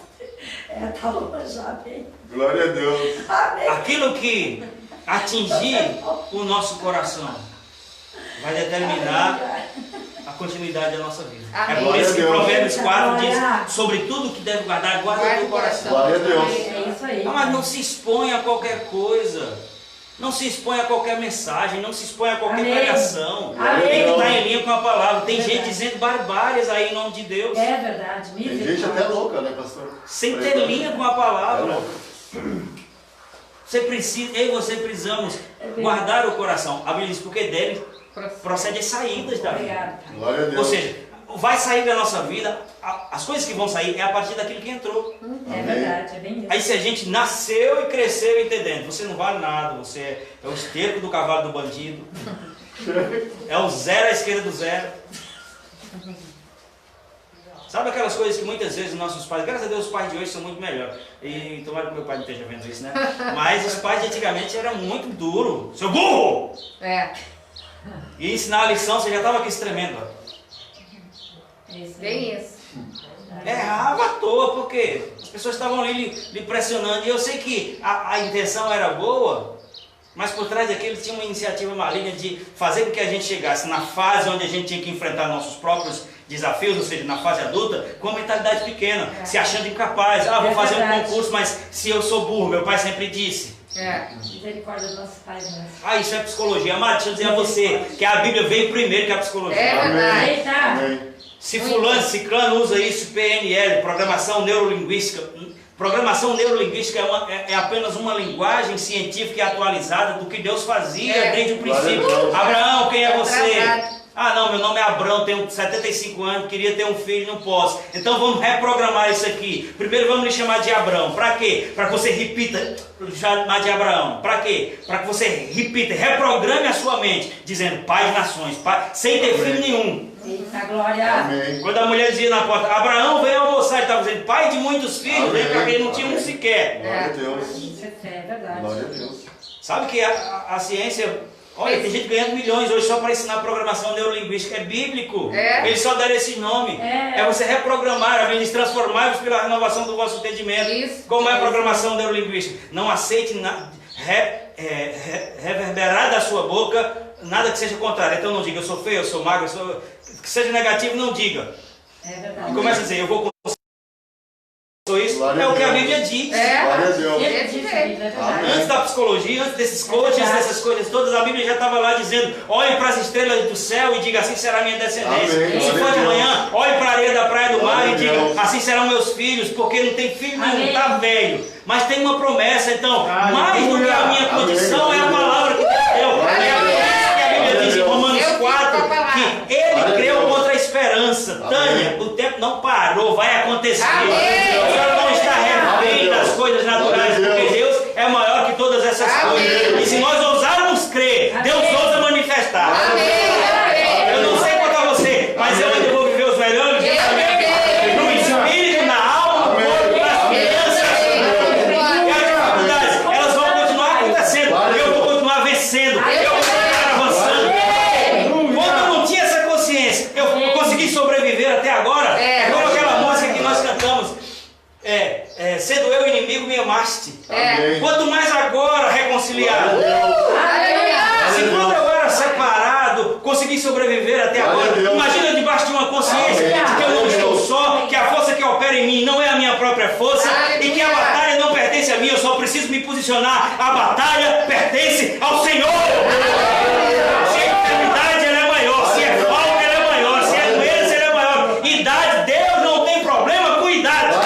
Tá longe já, bem. Glória a Deus. Amém. Aquilo que atingir o nosso coração vai determinar a continuidade da nossa vida. Amém. É por isso que Glória a Deus. Provérbios 4 diz, Glória. sobre tudo que deve guardar, guarda Guarda o teu o coração. Glória a Deus. É isso aí. Não, mas não se expõe a qualquer coisa. Não se expõe a qualquer mensagem, não se expõe a qualquer Amém. pregação. Amém. Tem que estar em linha com a palavra. Tem Verdade. gente dizendo barbárias aí em nome de Deus. É verdade. Tem gente misericórdia. até louca, né, pastor? Sem ter linha com a É palavra. louca. Você precisa, eu e você precisamos guardar o coração. A Bíblia diz, porque dele procede as saídas da vida. Obrigada. Glória a Deus. Ou seja, vai sair da nossa vida, as coisas que vão sair é a partir daquilo que entrou. É verdade, é bem isso. Aí se a gente nasceu e cresceu entendendo, você não vale nada, você é o esterco do cavalo do bandido, é o zero à esquerda do zero. Sabe aquelas coisas que muitas vezes nossos pais, graças a Deus os pais de hoje são muito melhores. E tomara que meu pai não esteja vendo isso, né? Mas os pais de antigamente eram muito duros. Seu burro! É, E ensinar a lição, você já estava aqui tremendo. É isso aí. bem isso. Errava à toa, porque as pessoas estavam ali lhe pressionando. E eu sei que a intenção era boa, mas por trás daquilo tinha uma iniciativa maligna de fazer com que a gente chegasse na fase onde a gente tinha que enfrentar nossos próprios desafios, ou seja, na fase adulta, com uma mentalidade pequena, se achando incapaz. Ah, vou fazer um verdade. concurso, mas se eu sou burro, meu pai sempre disse. É. Misericórdia dos nossos pais mesmo. Ah, isso é psicologia. Amado, deixa eu dizer a você que a Bíblia veio primeiro que a psicologia. É verdade. Eita! Amém. Se fulano, ciclano usa isso, PNL, programação neurolinguística. Programação neurolinguística é apenas uma linguagem científica e atualizada do que Deus fazia desde o princípio. Glória a Deus. Abraão, quem é você? Atrasado. Ah não, meu nome é Abraão, tenho 75 anos, queria ter um filho, não posso. Então vamos reprogramar isso aqui. Primeiro vamos lhe chamar de Abraão. Para quê? Para que você repita, chamar de Abraão. Para quê? Para que você repita, reprograme a sua mente, dizendo pai de nações, pai, sem ter filho nenhum. Eita, glória! Amém. Quando a mulher dizia na porta, Abraão veio almoçar, ele estava dizendo, pai de muitos filhos, Amém. né? Porque ele não tinha um Amém. sequer. Glória a Deus. Isso é fé, é verdade. Glória a Deus. Sabe que a ciência, olha, tem gente ganhando milhões hoje só para ensinar programação neurolinguística, é bíblico. É. Eles só deram esse nome. É. É você reprogramar, a Bíblia diz, transformar-vos pela renovação do vosso entendimento. Isso. Como é a programação neurolinguística? Não aceite reverberar da sua boca nada que seja contrário. Então não diga, eu sou feio, eu sou magro, que seja negativo, não diga. É E verdade. começa a dizer, eu vou sou isso. Glória É a o que a Deus. Bíblia diz. É. Glória a Deus. Ele disse, Bíblia, é verdade. Amém. Antes da psicologia, antes desses coaches, verdade. dessas coisas todas, a Bíblia já estava lá dizendo, olhe para as estrelas do céu e diga, assim será a minha descendência. Amém. Se Glória for a de Deus. manhã, olhe para a areia da praia do mar Glória e a diga, Deus. assim serão meus filhos, porque não tem filho nenhum, Amém. está velho. Mas tem uma promessa, então, mais do que a minha Amém. condição é a palavra que Deus deu. Glória É a por Deus. isso que a Bíblia Glória a diz em Deus. Romanos Eu fico com a 4 palavra. que ele Glória a creu Deus. contra a esperança. Amém. Tânia, o tempo não parou, vai acontecer. Amém. A senhora não está refém das coisas naturais, Glória a porque Deus. Deus é maior que todas essas Amém. coisas. E se nós ousarmos crer, Amém. Deus ousa manifestar. Amém. Eu não sei quanto a você, mas eu ainda vou viver os melhores dias da minha vida. No espírito, na alma, no corpo, nas finanças. E as dificuldades, elas vão continuar acontecendo. Eu vou continuar vencendo. Eu vou continuar avançando. Quando eu não tinha essa consciência, eu consegui sobreviver até agora. É como aquela música que nós cantamos. Sendo eu inimigo, me amaste. Amém. Quanto mais agora reconciliado. Se quando eu era separado, consegui sobreviver até Glória a agora. Deus. Imagina debaixo de uma consciência Amém. de que eu não estou só, que a força que opera em mim não é a minha própria força e que a batalha não pertence a mim, eu só preciso me posicionar. A batalha pertence ao Senhor. Se a enfermidade ela é maior, se é falta ela é maior, se é doença ela é maior. Idade, Deus não tem problema com idade.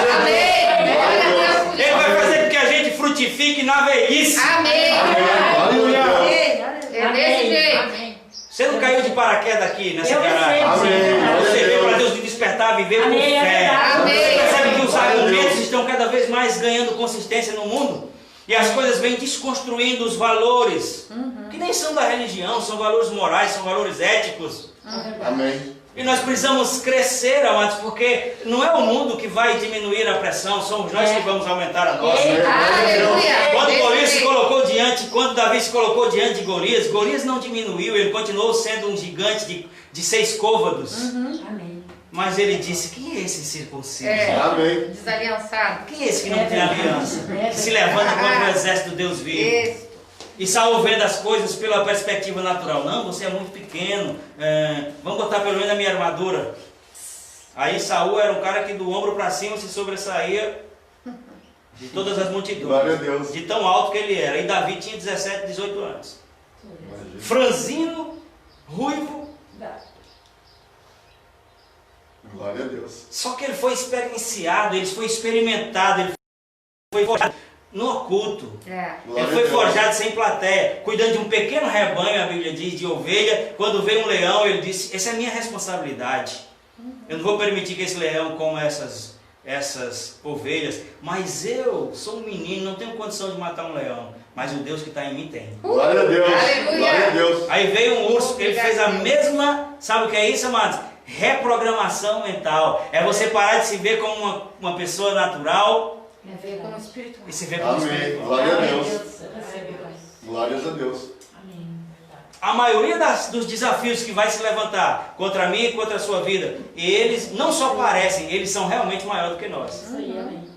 Ele vai fazer com que a gente frutifique na velhice. Amém. Aleluia. É desse jeito. Amém. Você não caiu de paraquedas aqui nessa Eu garagem. recebo. Amém. Você veio para Deus te despertar, viver com Amém, é fé. verdade. Amém. Você percebe que os Glória a argumentos Deus. estão cada vez mais ganhando consistência no mundo? E as coisas vêm desconstruindo os valores, que nem são da religião, são valores morais, são valores éticos. Amém. E nós precisamos crescer, amados, porque não é o mundo que vai diminuir a pressão, somos nós que vamos aumentar a nossa. Aleluia. Quando Desse Golias se jeito. colocou diante, quando Davi se colocou diante de Golias, Golias não diminuiu, ele continuou sendo um gigante de 6 côvados. Amém. Mas ele disse, quem é esse circunciso? Amém. Desaliançado. Quem é esse que não tem aliança? Que se levanta contra o exército do Deus vivo? Esse. E Saul vendo as coisas pela perspectiva natural. Não, você é muito pequeno. Vamos botar pelo menos a minha armadura. Aí Saul era um cara que do ombro para cima se sobressaía de todas as multidões. Glória a Deus. De tão alto que ele era. E Davi tinha 17, 18 anos. Imagina. Franzino, ruivo. Glória a Deus. Só que ele foi experienciado, ele foi experimentado, ele foi forjado no oculto. É. Glória Ele foi a Deus. forjado sem plateia, cuidando de um pequeno rebanho, a Bíblia diz, de ovelha. Quando veio um leão, ele disse, essa é a minha responsabilidade. Eu não vou permitir que esse leão coma essas ovelhas, mas eu sou um menino, não tenho condição de matar um leão, mas o Deus que está em mim tem. Glória a Deus. Aleluia. Glória a Deus. Aí veio um urso, ele fez a mesma, sabe o que é isso, amados? Reprogramação mental. É você parar de se ver como uma pessoa natural É Veio como verdade. espírito. e se ver como Amém. espírito. Glória a Deus. Recebe, Pai. Glórias a Deus. Amém. A maioria dos desafios que vai se levantar contra mim e contra a sua vida, eles não só parecem, eles são realmente maiores do que nós. Isso aí, amém.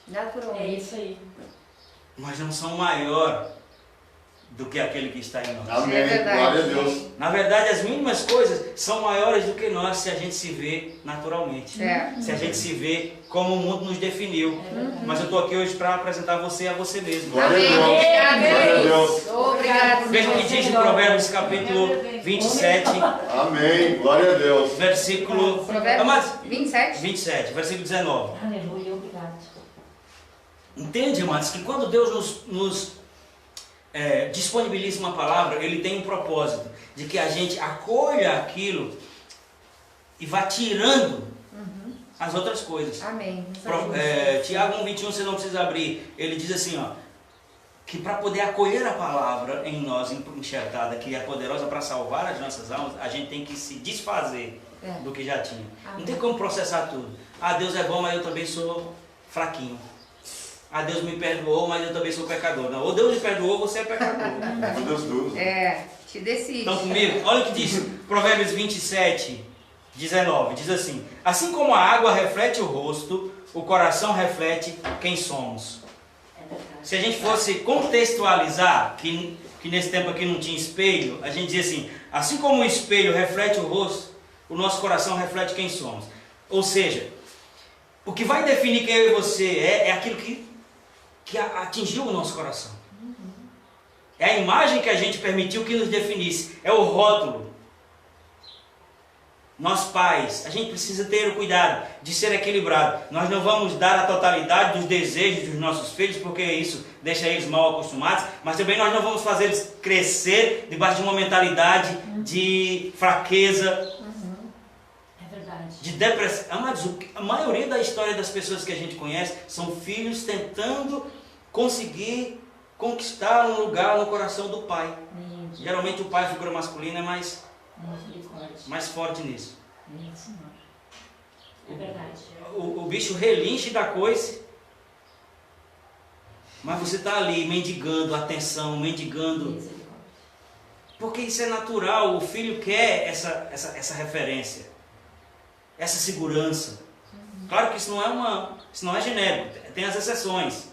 É Naturalmente. isso aí. Mas não são maior do que aquele que está em nós. Amém. É verdade. Glória a Deus. Na verdade, as mínimas coisas são maiores do que nós se a gente se vê naturalmente. É. Se a gente se vê como o mundo nos definiu. É verdade. Mas eu estou aqui hoje para apresentar você a você mesmo. Glória a Amém. Deus. Obrigada, Glória a Deus. Obrigado. Veja o que diz em Provérbios capítulo 27, Amém. Glória a Deus. versículo Provérbios 27. 27, versículo 19. Aleluia, obrigado. Entende, amados, que quando Deus nos disponibiliza uma palavra, Ele tem um propósito de que a gente acolha aquilo e vá tirando as outras coisas. Amém. Tiago 1,21, você não precisa abrir. Ele diz assim, ó, que para poder acolher a palavra em nós, enxertada, que é poderosa para salvar as nossas almas, a gente tem que se desfazer do que já tinha. Não tem como processar tudo. Ah, Deus é bom, mas eu também sou fraquinho. Ah, Deus me perdoou, mas eu também sou pecador. Não, ou Deus me perdoou, você é pecador. Uma das duas. É, te decide. Estão comigo? Olha o que diz Provérbios 27, 19. Diz assim: assim como a água reflete o rosto, o coração reflete quem somos. É verdade. Se a gente fosse contextualizar, que nesse tempo aqui não tinha espelho, a gente dizia assim como o espelho reflete o rosto, o nosso coração reflete quem somos. Ou seja, o que vai definir quem eu e você é aquilo que atingiu o nosso coração. É a imagem que a gente permitiu que nos definisse. É o rótulo. Nós pais, a gente precisa ter o cuidado de ser equilibrado. Nós não vamos dar a totalidade dos desejos dos nossos filhos, porque isso deixa eles mal acostumados, mas também nós não vamos fazer eles crescer debaixo de uma mentalidade de fraqueza, É verdade. de depressão. Amados, a maioria da história das pessoas que a gente conhece são filhos tentando conseguir conquistar um lugar no coração do pai. Geralmente o pai, a figura masculina, é mais forte nisso. É verdade. O bicho relinche da coisa, mas você está ali mendigando atenção, mendigando. Porque isso é natural, o filho quer essa referência, essa segurança. Claro que isso não é genérico, tem as exceções.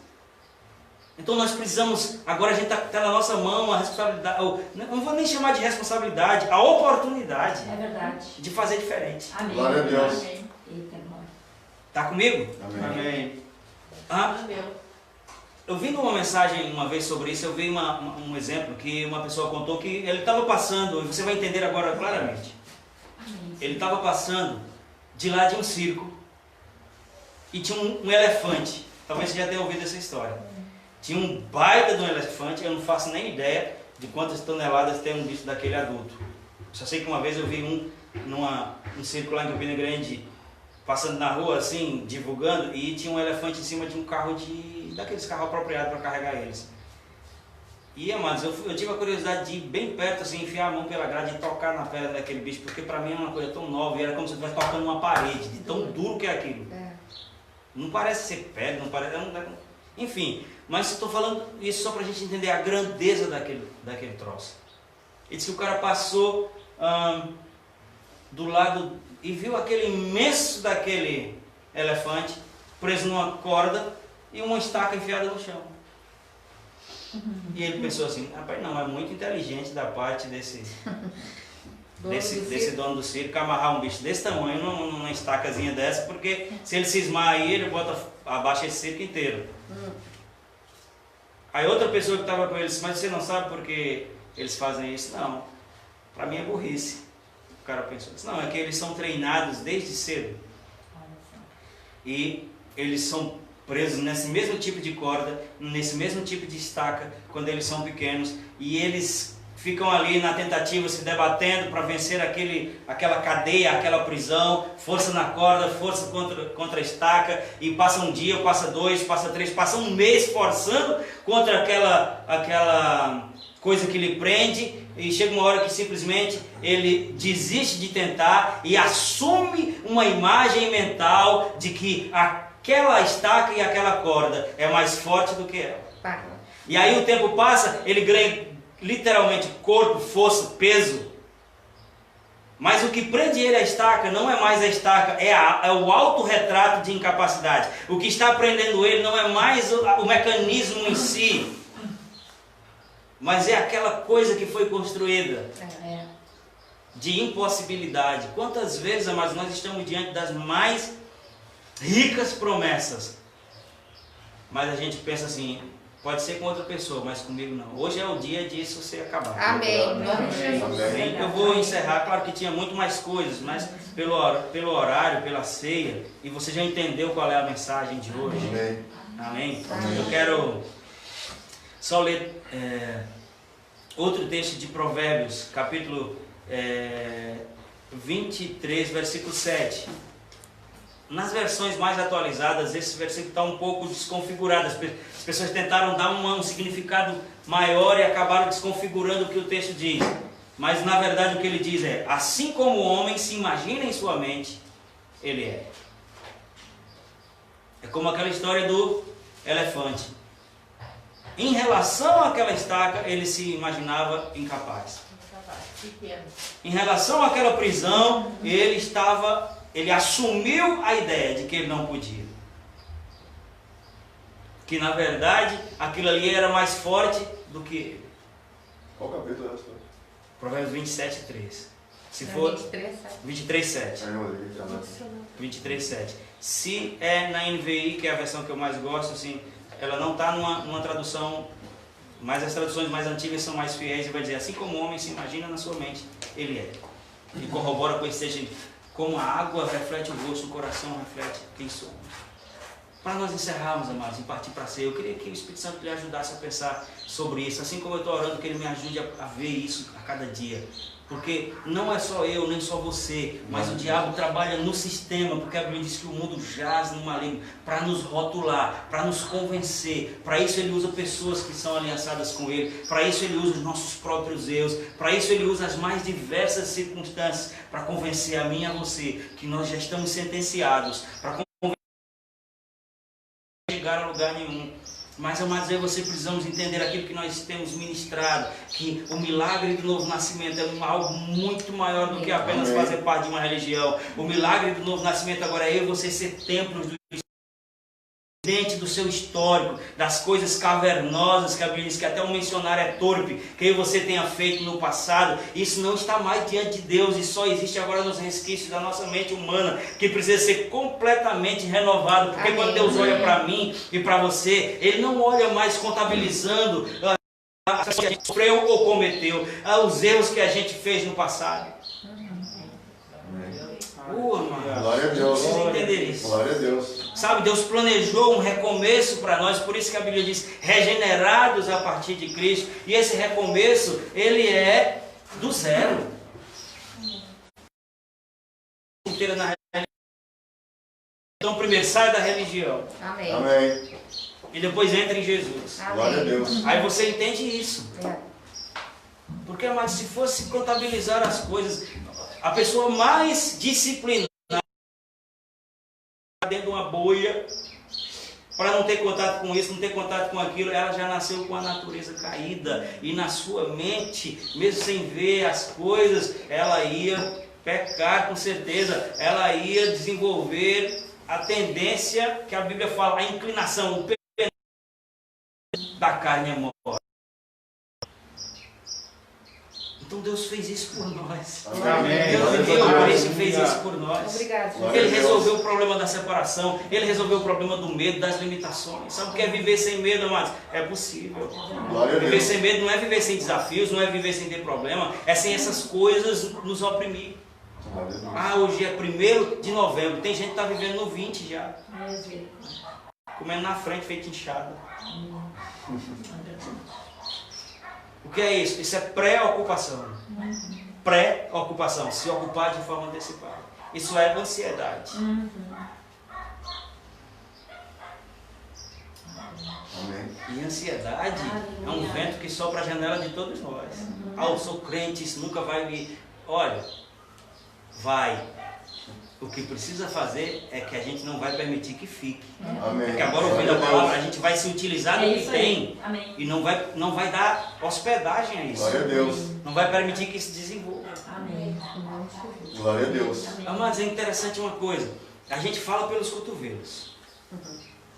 Então nós precisamos, agora a gente está na nossa mão a responsabilidade, não vou nem chamar de responsabilidade, a oportunidade É verdade. de fazer diferente. Amém. Glória a Deus. Amém. Eita, irmão. Está comigo? Amém. Ah, eu vi numa mensagem uma vez sobre isso, eu vi um exemplo que uma pessoa contou que ele estava passando, e você vai entender agora claramente. Amém. Ele estava passando de lá de um circo e tinha um elefante. Talvez você já tenha ouvido essa história. Tinha um baita de um elefante, eu não faço nem ideia de quantas toneladas tem um bicho daquele adulto. Só sei que uma vez eu vi num circo lá em Campina Grande, passando na rua assim, divulgando, e tinha um elefante em cima de um carro daqueles carros apropriados para carregar eles. E, amados, eu tive a curiosidade de ir bem perto, assim, enfiar a mão pela grade e tocar na perna daquele bicho, porque para mim é uma coisa tão nova, e era como se eu estivesse tocando uma parede, de tão duro que é aquilo. Não parece ser pedra, não parece... Enfim, mas estou falando isso só para a gente entender a grandeza daquele troço. Ele disse que o cara passou do lado e viu aquele imenso daquele elefante preso numa corda e uma estaca enfiada no chão. E ele pensou assim, rapaz, não, é muito inteligente da parte desse dono do circo amarrar um bicho desse tamanho numa estacazinha dessa, porque se ele cismar aí, ele abaixa esse circo inteiro. Aí outra pessoa que estava com ele disse, mas você não sabe por que eles fazem isso? Não, para mim é burrice. O cara pensou, não, é que eles são treinados desde cedo. E eles são presos nesse mesmo tipo de corda, nesse mesmo tipo de estaca, quando eles são pequenos, e eles ficam ali na tentativa, se debatendo para vencer aquela cadeia, aquela prisão, força na corda, força contra a estaca, e passa um dia, passa dois, passa três, passa um mês forçando contra aquela coisa que lhe prende, e chega uma hora que simplesmente ele desiste de tentar e assume uma imagem mental de que aquela estaca e aquela corda é mais forte do que ela. E aí o tempo passa, ele ganha literalmente corpo, força, peso. Mas o que prende ele à estaca não é mais a estaca, é o autorretrato de incapacidade. O que está prendendo ele não é mais o mecanismo em si, mas é aquela coisa que foi construída de impossibilidade. Quantas vezes, amados, nós estamos diante das mais ricas promessas, mas a gente pensa assim, pode ser com outra pessoa, mas comigo não. Hoje é o dia disso ser acabar. Amém. Amém. Eu vou encerrar, claro que tinha muito mais coisas, mas pelo horário, pela ceia, e você já entendeu qual é a mensagem de hoje. Amém. Amém? Eu quero só ler outro texto de Provérbios, capítulo 23, versículo 7. Nas versões mais atualizadas, esse versículo está um pouco desconfigurado. As pessoas tentaram dar um significado maior e acabaram desconfigurando o que o texto diz. Mas na verdade o que ele diz é, assim como o homem se imagina em sua mente, ele é. É como aquela história do elefante. Em relação àquela estaca, ele se imaginava incapaz. Em relação àquela prisão, ele assumiu a ideia de que ele não podia. Que na verdade, aquilo ali era mais forte do que ele. Qual capítulo é essa? Provérbios 27, 3. Se for 23, 7. 23, 7. Se é na NVI, que é a versão que eu mais gosto, assim, ela não está numa tradução, mas as traduções mais antigas são mais fiéis e vai dizer, assim como o homem se imagina na sua mente, ele é. E corrobora com esse texto, como a água reflete o rosto, o coração reflete quem somos. Para nós encerrarmos, amados, e partir para ser, eu queria que o Espírito Santo lhe ajudasse a pensar sobre isso, assim como eu estou orando, que ele me ajude a ver isso a cada dia. Porque não é só eu, nem só você, mas o diabo trabalha no sistema, porque a Bíblia diz que o mundo jaz no maligno, para nos rotular, para nos convencer. Para isso ele usa pessoas que são aliançadas com ele, para isso ele usa os nossos próprios erros, para isso ele usa as mais diversas circunstâncias, para convencer a mim e a você que nós já estamos sentenciados, para chegar a lugar nenhum. Mas, amados, eu e você precisamos entender aquilo que nós temos ministrado, que o milagre do novo nascimento é algo muito maior do que apenas fazer parte de uma religião. O milagre do novo nascimento agora é eu e você ser templos do dentro do seu histórico, das coisas cavernosas que a Bíblia diz que até o mencionar é torpe, que você tenha feito no passado. Isso não está mais diante de Deus e só existe agora nos resquícios da nossa mente humana, que precisa ser completamente renovado, porque quando Deus olha para mim e para você, Ele não olha mais contabilizando as coisas que a gente sofreu ou cometeu, os erros que a gente fez no passado. Glória a Deus. Precisa entender isso. Glória a Deus. Sabe, Deus planejou um recomeço para nós, por isso que a Bíblia diz, regenerados a partir de Cristo. E esse recomeço, ele é do zero. Inteira na religião. Então primeiro sai da religião. Amém. Amém. E depois entra em Jesus. Glória a Deus. Aí você entende isso. Porque, amado, se fosse contabilizar as coisas, a pessoa mais disciplinada dentro de uma bolha, para não ter contato com isso, não ter contato com aquilo, ela já nasceu com a natureza caída, e na sua mente, mesmo sem ver as coisas, ela ia pecar com certeza, ela ia desenvolver a tendência que a Bíblia fala, a inclinação, da carne é morte. Então Deus fez isso por nós. Amém. Deus enviou por isso e fez isso por nós. Obrigado. Ele resolveu o problema da separação, Ele resolveu o problema do medo, das limitações. Sabe o que é viver sem medo, amados? É possível. Glória a Viver Deus. sem medo não é viver sem desafios, não é viver sem ter problema, é sem essas coisas nos oprimir. Glória a Deus. Ah, hoje é 1º de novembro, tem gente que está vivendo no 20 já, comendo na frente, feito inchado. O que é isso? Isso é pré-ocupação. Pré-ocupação, se ocupar de forma antecipada. Isso é ansiedade. Amém. E ansiedade é um vento que sopra a janela de todos nós. Ah, eu sou crente, isso nunca vai me... Olha, vai. O que precisa fazer é que a gente não vai permitir que fique. Amém. Porque agora, ouvindo a palavra, a gente vai se utilizar do que tem. Amém. E não vai dar hospedagem a isso. Glória a Deus. Não vai permitir que isso desenvolva. Amém. Glória a Deus. Mas é interessante uma coisa. A gente fala pelos cotovelos.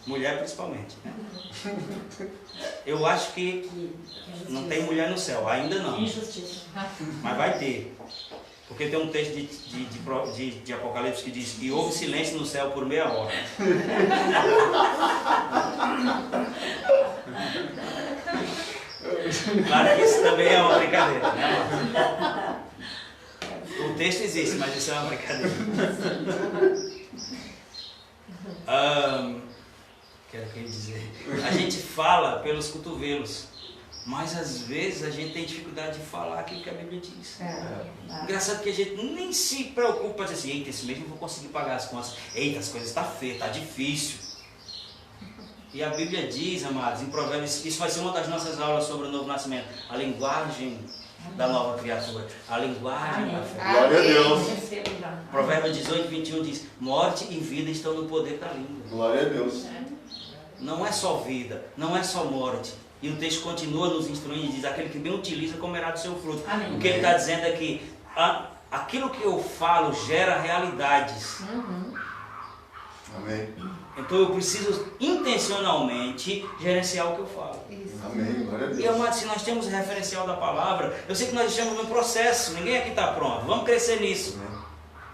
Mulher principalmente. Né? Eu acho que não tem mulher no céu. Ainda não. Injustiça. Mas vai ter. Porque tem um texto de Apocalipse que diz: e houve silêncio no céu por meia hora. Claro que isso também é uma brincadeira, né? O texto existe, mas isso é uma brincadeira. Quero que eu dizer. A gente fala pelos cotovelos, mas às vezes a gente tem dificuldade de falar aquilo que a Bíblia diz. Engraçado que a gente nem se preocupa de dizer assim: eita, esse mês não vou conseguir pagar as contas. Eita, as coisas estão feias, está difícil. E a Bíblia diz, amados, em Provérbios, isso vai ser uma das nossas aulas sobre o novo nascimento, a linguagem da nova criatura, a linguagem da fé. Glória a Deus. Provérbios 18, 21 diz: morte e vida estão no poder da língua. Glória a Deus. Não é só vida, não é só morte. E o texto continua nos instruindo e diz: aquele que bem utiliza comerá do seu fruto. Amém. O que ele está dizendo é que aquilo que eu falo gera realidades. Amém. Então eu preciso intencionalmente gerenciar o que eu falo. Isso. Amém. Glória a E Deus. amados, se nós temos o referencial da palavra, eu sei que nós estamos num processo, ninguém aqui está pronto, vamos crescer nisso. Amém.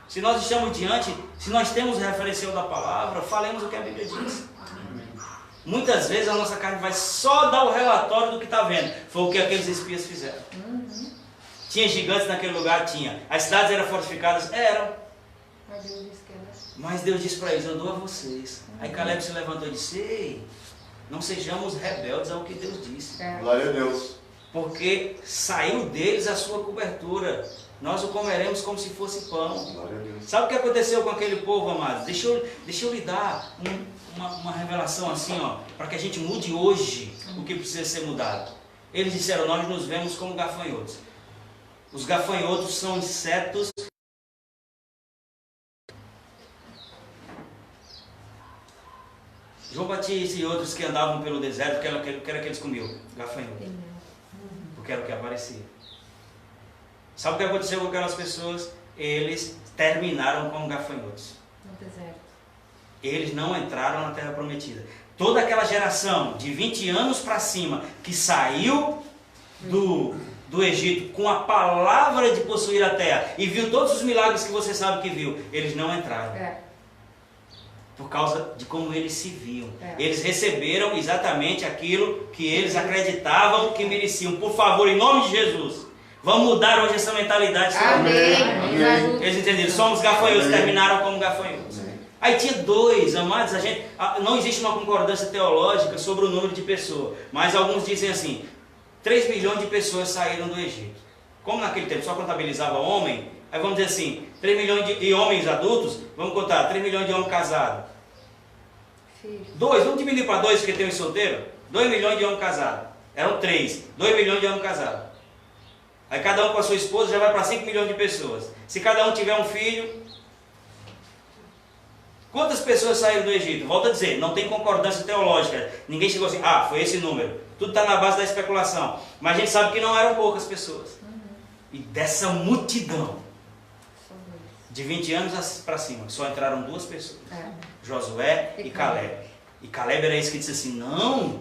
Se nós estamos diante, se nós temos o referencial da palavra, falemos o que a Bíblia diz. Muitas vezes a nossa carne vai só dar o relatório do que está vendo. Foi o que aqueles espias fizeram. Tinha gigantes naquele lugar? Tinha. As cidades eram fortificadas? Eram. Mas Deus disse para eles: eu dou a vocês. Aí Caleb se levantou e disse: ei, não sejamos rebeldes ao que Deus disse. Glória a Deus. Porque saiu deles a sua cobertura. Nós o comeremos como se fosse pão. Glória a Deus. Sabe o que aconteceu com aquele povo, amados? Deixa eu lhe dar uma revelação assim, ó, para que a gente mude hoje o que precisa ser mudado. Eles disseram: nós nos vemos como gafanhotos. Os gafanhotos são insetos. João Batista e outros que andavam pelo deserto, que era que eles comiam? Gafanhoto. Porque era o que aparecia. Sabe o que aconteceu com aquelas pessoas? Eles terminaram como gafanhotos. No deserto. Eles não entraram na terra prometida. Toda aquela geração de 20 anos para cima que saiu do Egito com a palavra de possuir a terra e viu todos os milagres que você sabe que viu, eles não entraram. Por causa de como eles se viam. Eles receberam exatamente aquilo que eles acreditavam que mereciam. Por favor, em nome de Jesus, vamos mudar hoje essa mentalidade. Amém. Amém. Eles entenderam, somos gafanhotos, terminaram como gafanhotos. Aí tinha dois, amados, não existe uma concordância teológica sobre o número de pessoas, mas alguns dizem assim: 3 milhões de pessoas saíram do Egito. Como naquele tempo só contabilizava homem, aí vamos dizer assim, 3 milhões de homens adultos, vamos contar, 3 milhões de homens casados. 2, vamos diminuir para 2 porque tem os solteiros? 2 milhões de homens casados. Eram 3, 2 milhões de homens casados. Aí cada um com a sua esposa já vai para 5 milhões de pessoas. Se cada um tiver um filho... Quantas pessoas saíram do Egito? Volto a dizer, não tem concordância teológica. Ninguém chegou assim: ah, foi esse número. Tudo está na base da especulação. Mas a gente sabe que não eram poucas pessoas. E dessa multidão, de 20 anos para cima, só entraram 2 pessoas. Josué e Caleb. E Caleb era esse que disse assim: não,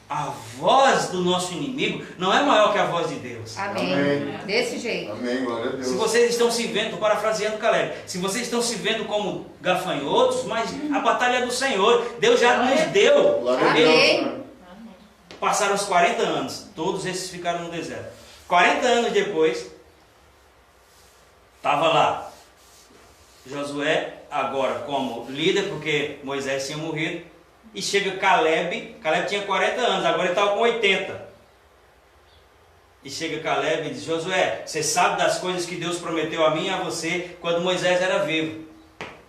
a voz do nosso inimigo não é maior que a voz de Deus. Amém. Amém. Desse jeito. Amém, glória a Deus. Se vocês estão se vendo, estou parafraseando Caleb, se vocês estão se vendo como gafanhotos, mas a batalha é do Senhor, Deus já nos deu. Glória a Amém. Deus. Passaram os 40 anos, todos esses ficaram no deserto. 40 anos depois, estava lá Josué, agora como líder, porque Moisés tinha morrido, e chega Caleb tinha 40 anos, agora ele estava com 80. E chega Caleb e diz: Josué, você sabe das coisas que Deus prometeu a mim e a você quando Moisés era vivo,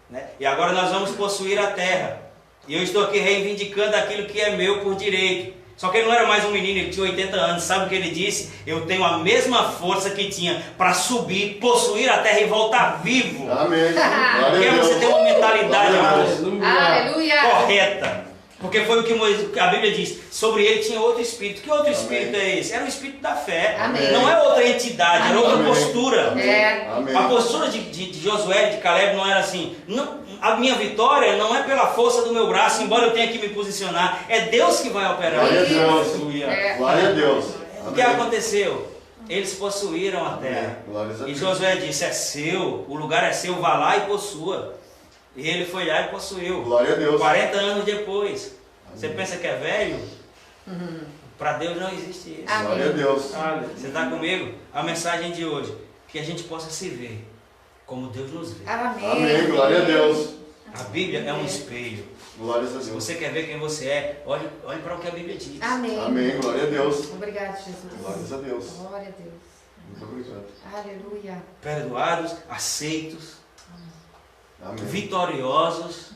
né? E agora nós vamos possuir a terra. E eu estou aqui reivindicando aquilo que é meu por direito. Só que ele não era mais um menino, ele tinha 80 anos. Sabe o que ele disse? Eu tenho a mesma força que tinha para subir, possuir a terra e voltar vivo. Amém. Glória Porque a Deus. você tem uma mentalidade Glória a Deus. Aleluia. correta. Porque foi o que a Bíblia diz. Sobre ele tinha outro espírito. Que outro espírito é esse? Era o espírito da fé. Amém. Não é outra entidade, era outra Amém. postura. É. Amém. A postura de Josué, de Caleb não era assim. Não, a minha vitória não é pela força do meu braço, embora eu tenha que me posicionar. É Deus que vai operar. Glória a Deus. Aleluia. É. Glória a Deus. O que Amém. aconteceu? Eles possuíram a terra. Amém. Glórias a E Deus. Josué disse: é seu, o lugar é seu, vá lá e possua. E ele foi lá e possuiu. Glória a Deus. 40 anos depois. Você Amém. pensa que é velho? Para Deus não existe isso. Amém. Glória a Deus. Você está comigo? A mensagem de hoje: que a gente possa se ver como Deus nos vê. Amém. Amém. Glória a Deus. A Bíblia é um espelho. Glórias a Se Deus. você quer ver quem você é, olhe para o que a Bíblia diz. Amém. Amém. Glória a Deus. Obrigado, Jesus. Glórias a Deus. Glória a Deus. Muito obrigado. Aleluia. Perdoados, aceitos, Amém. vitoriosos,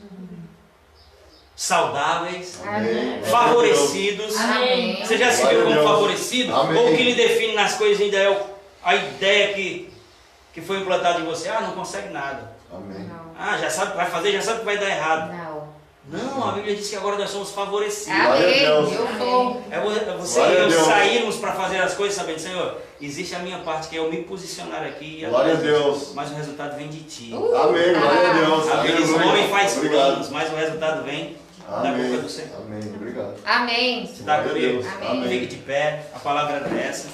saudáveis, Amém. favorecidos. Amém. Você já se Glória viu a como Deus. favorecido? Amém. Ou o que lhe define nas coisas ainda é a ideia que foi implantada em você? Ah, não consegue nada. Amém. Não. Ah, já sabe o que vai fazer, já sabe o que vai dar errado. Não. Não, a Bíblia diz que agora nós somos favorecidos. Glória a Amém. Deus. Eu sou. É você Glória e a eu Deus. sairmos para fazer as coisas sabendo, Senhor, existe a minha parte que é eu me posicionar aqui. Glória a Deus. Mas o resultado vem de Ti. Amém. Glória a Deus. A Bíblia diz: o Aleluia. homem faz Obrigado. planos, mas o resultado vem da boca Amém. do Senhor. Amém. Obrigado. Amém. Você está Glória a comigo? Deus. Amém. Fique de pé, a palavra é essa.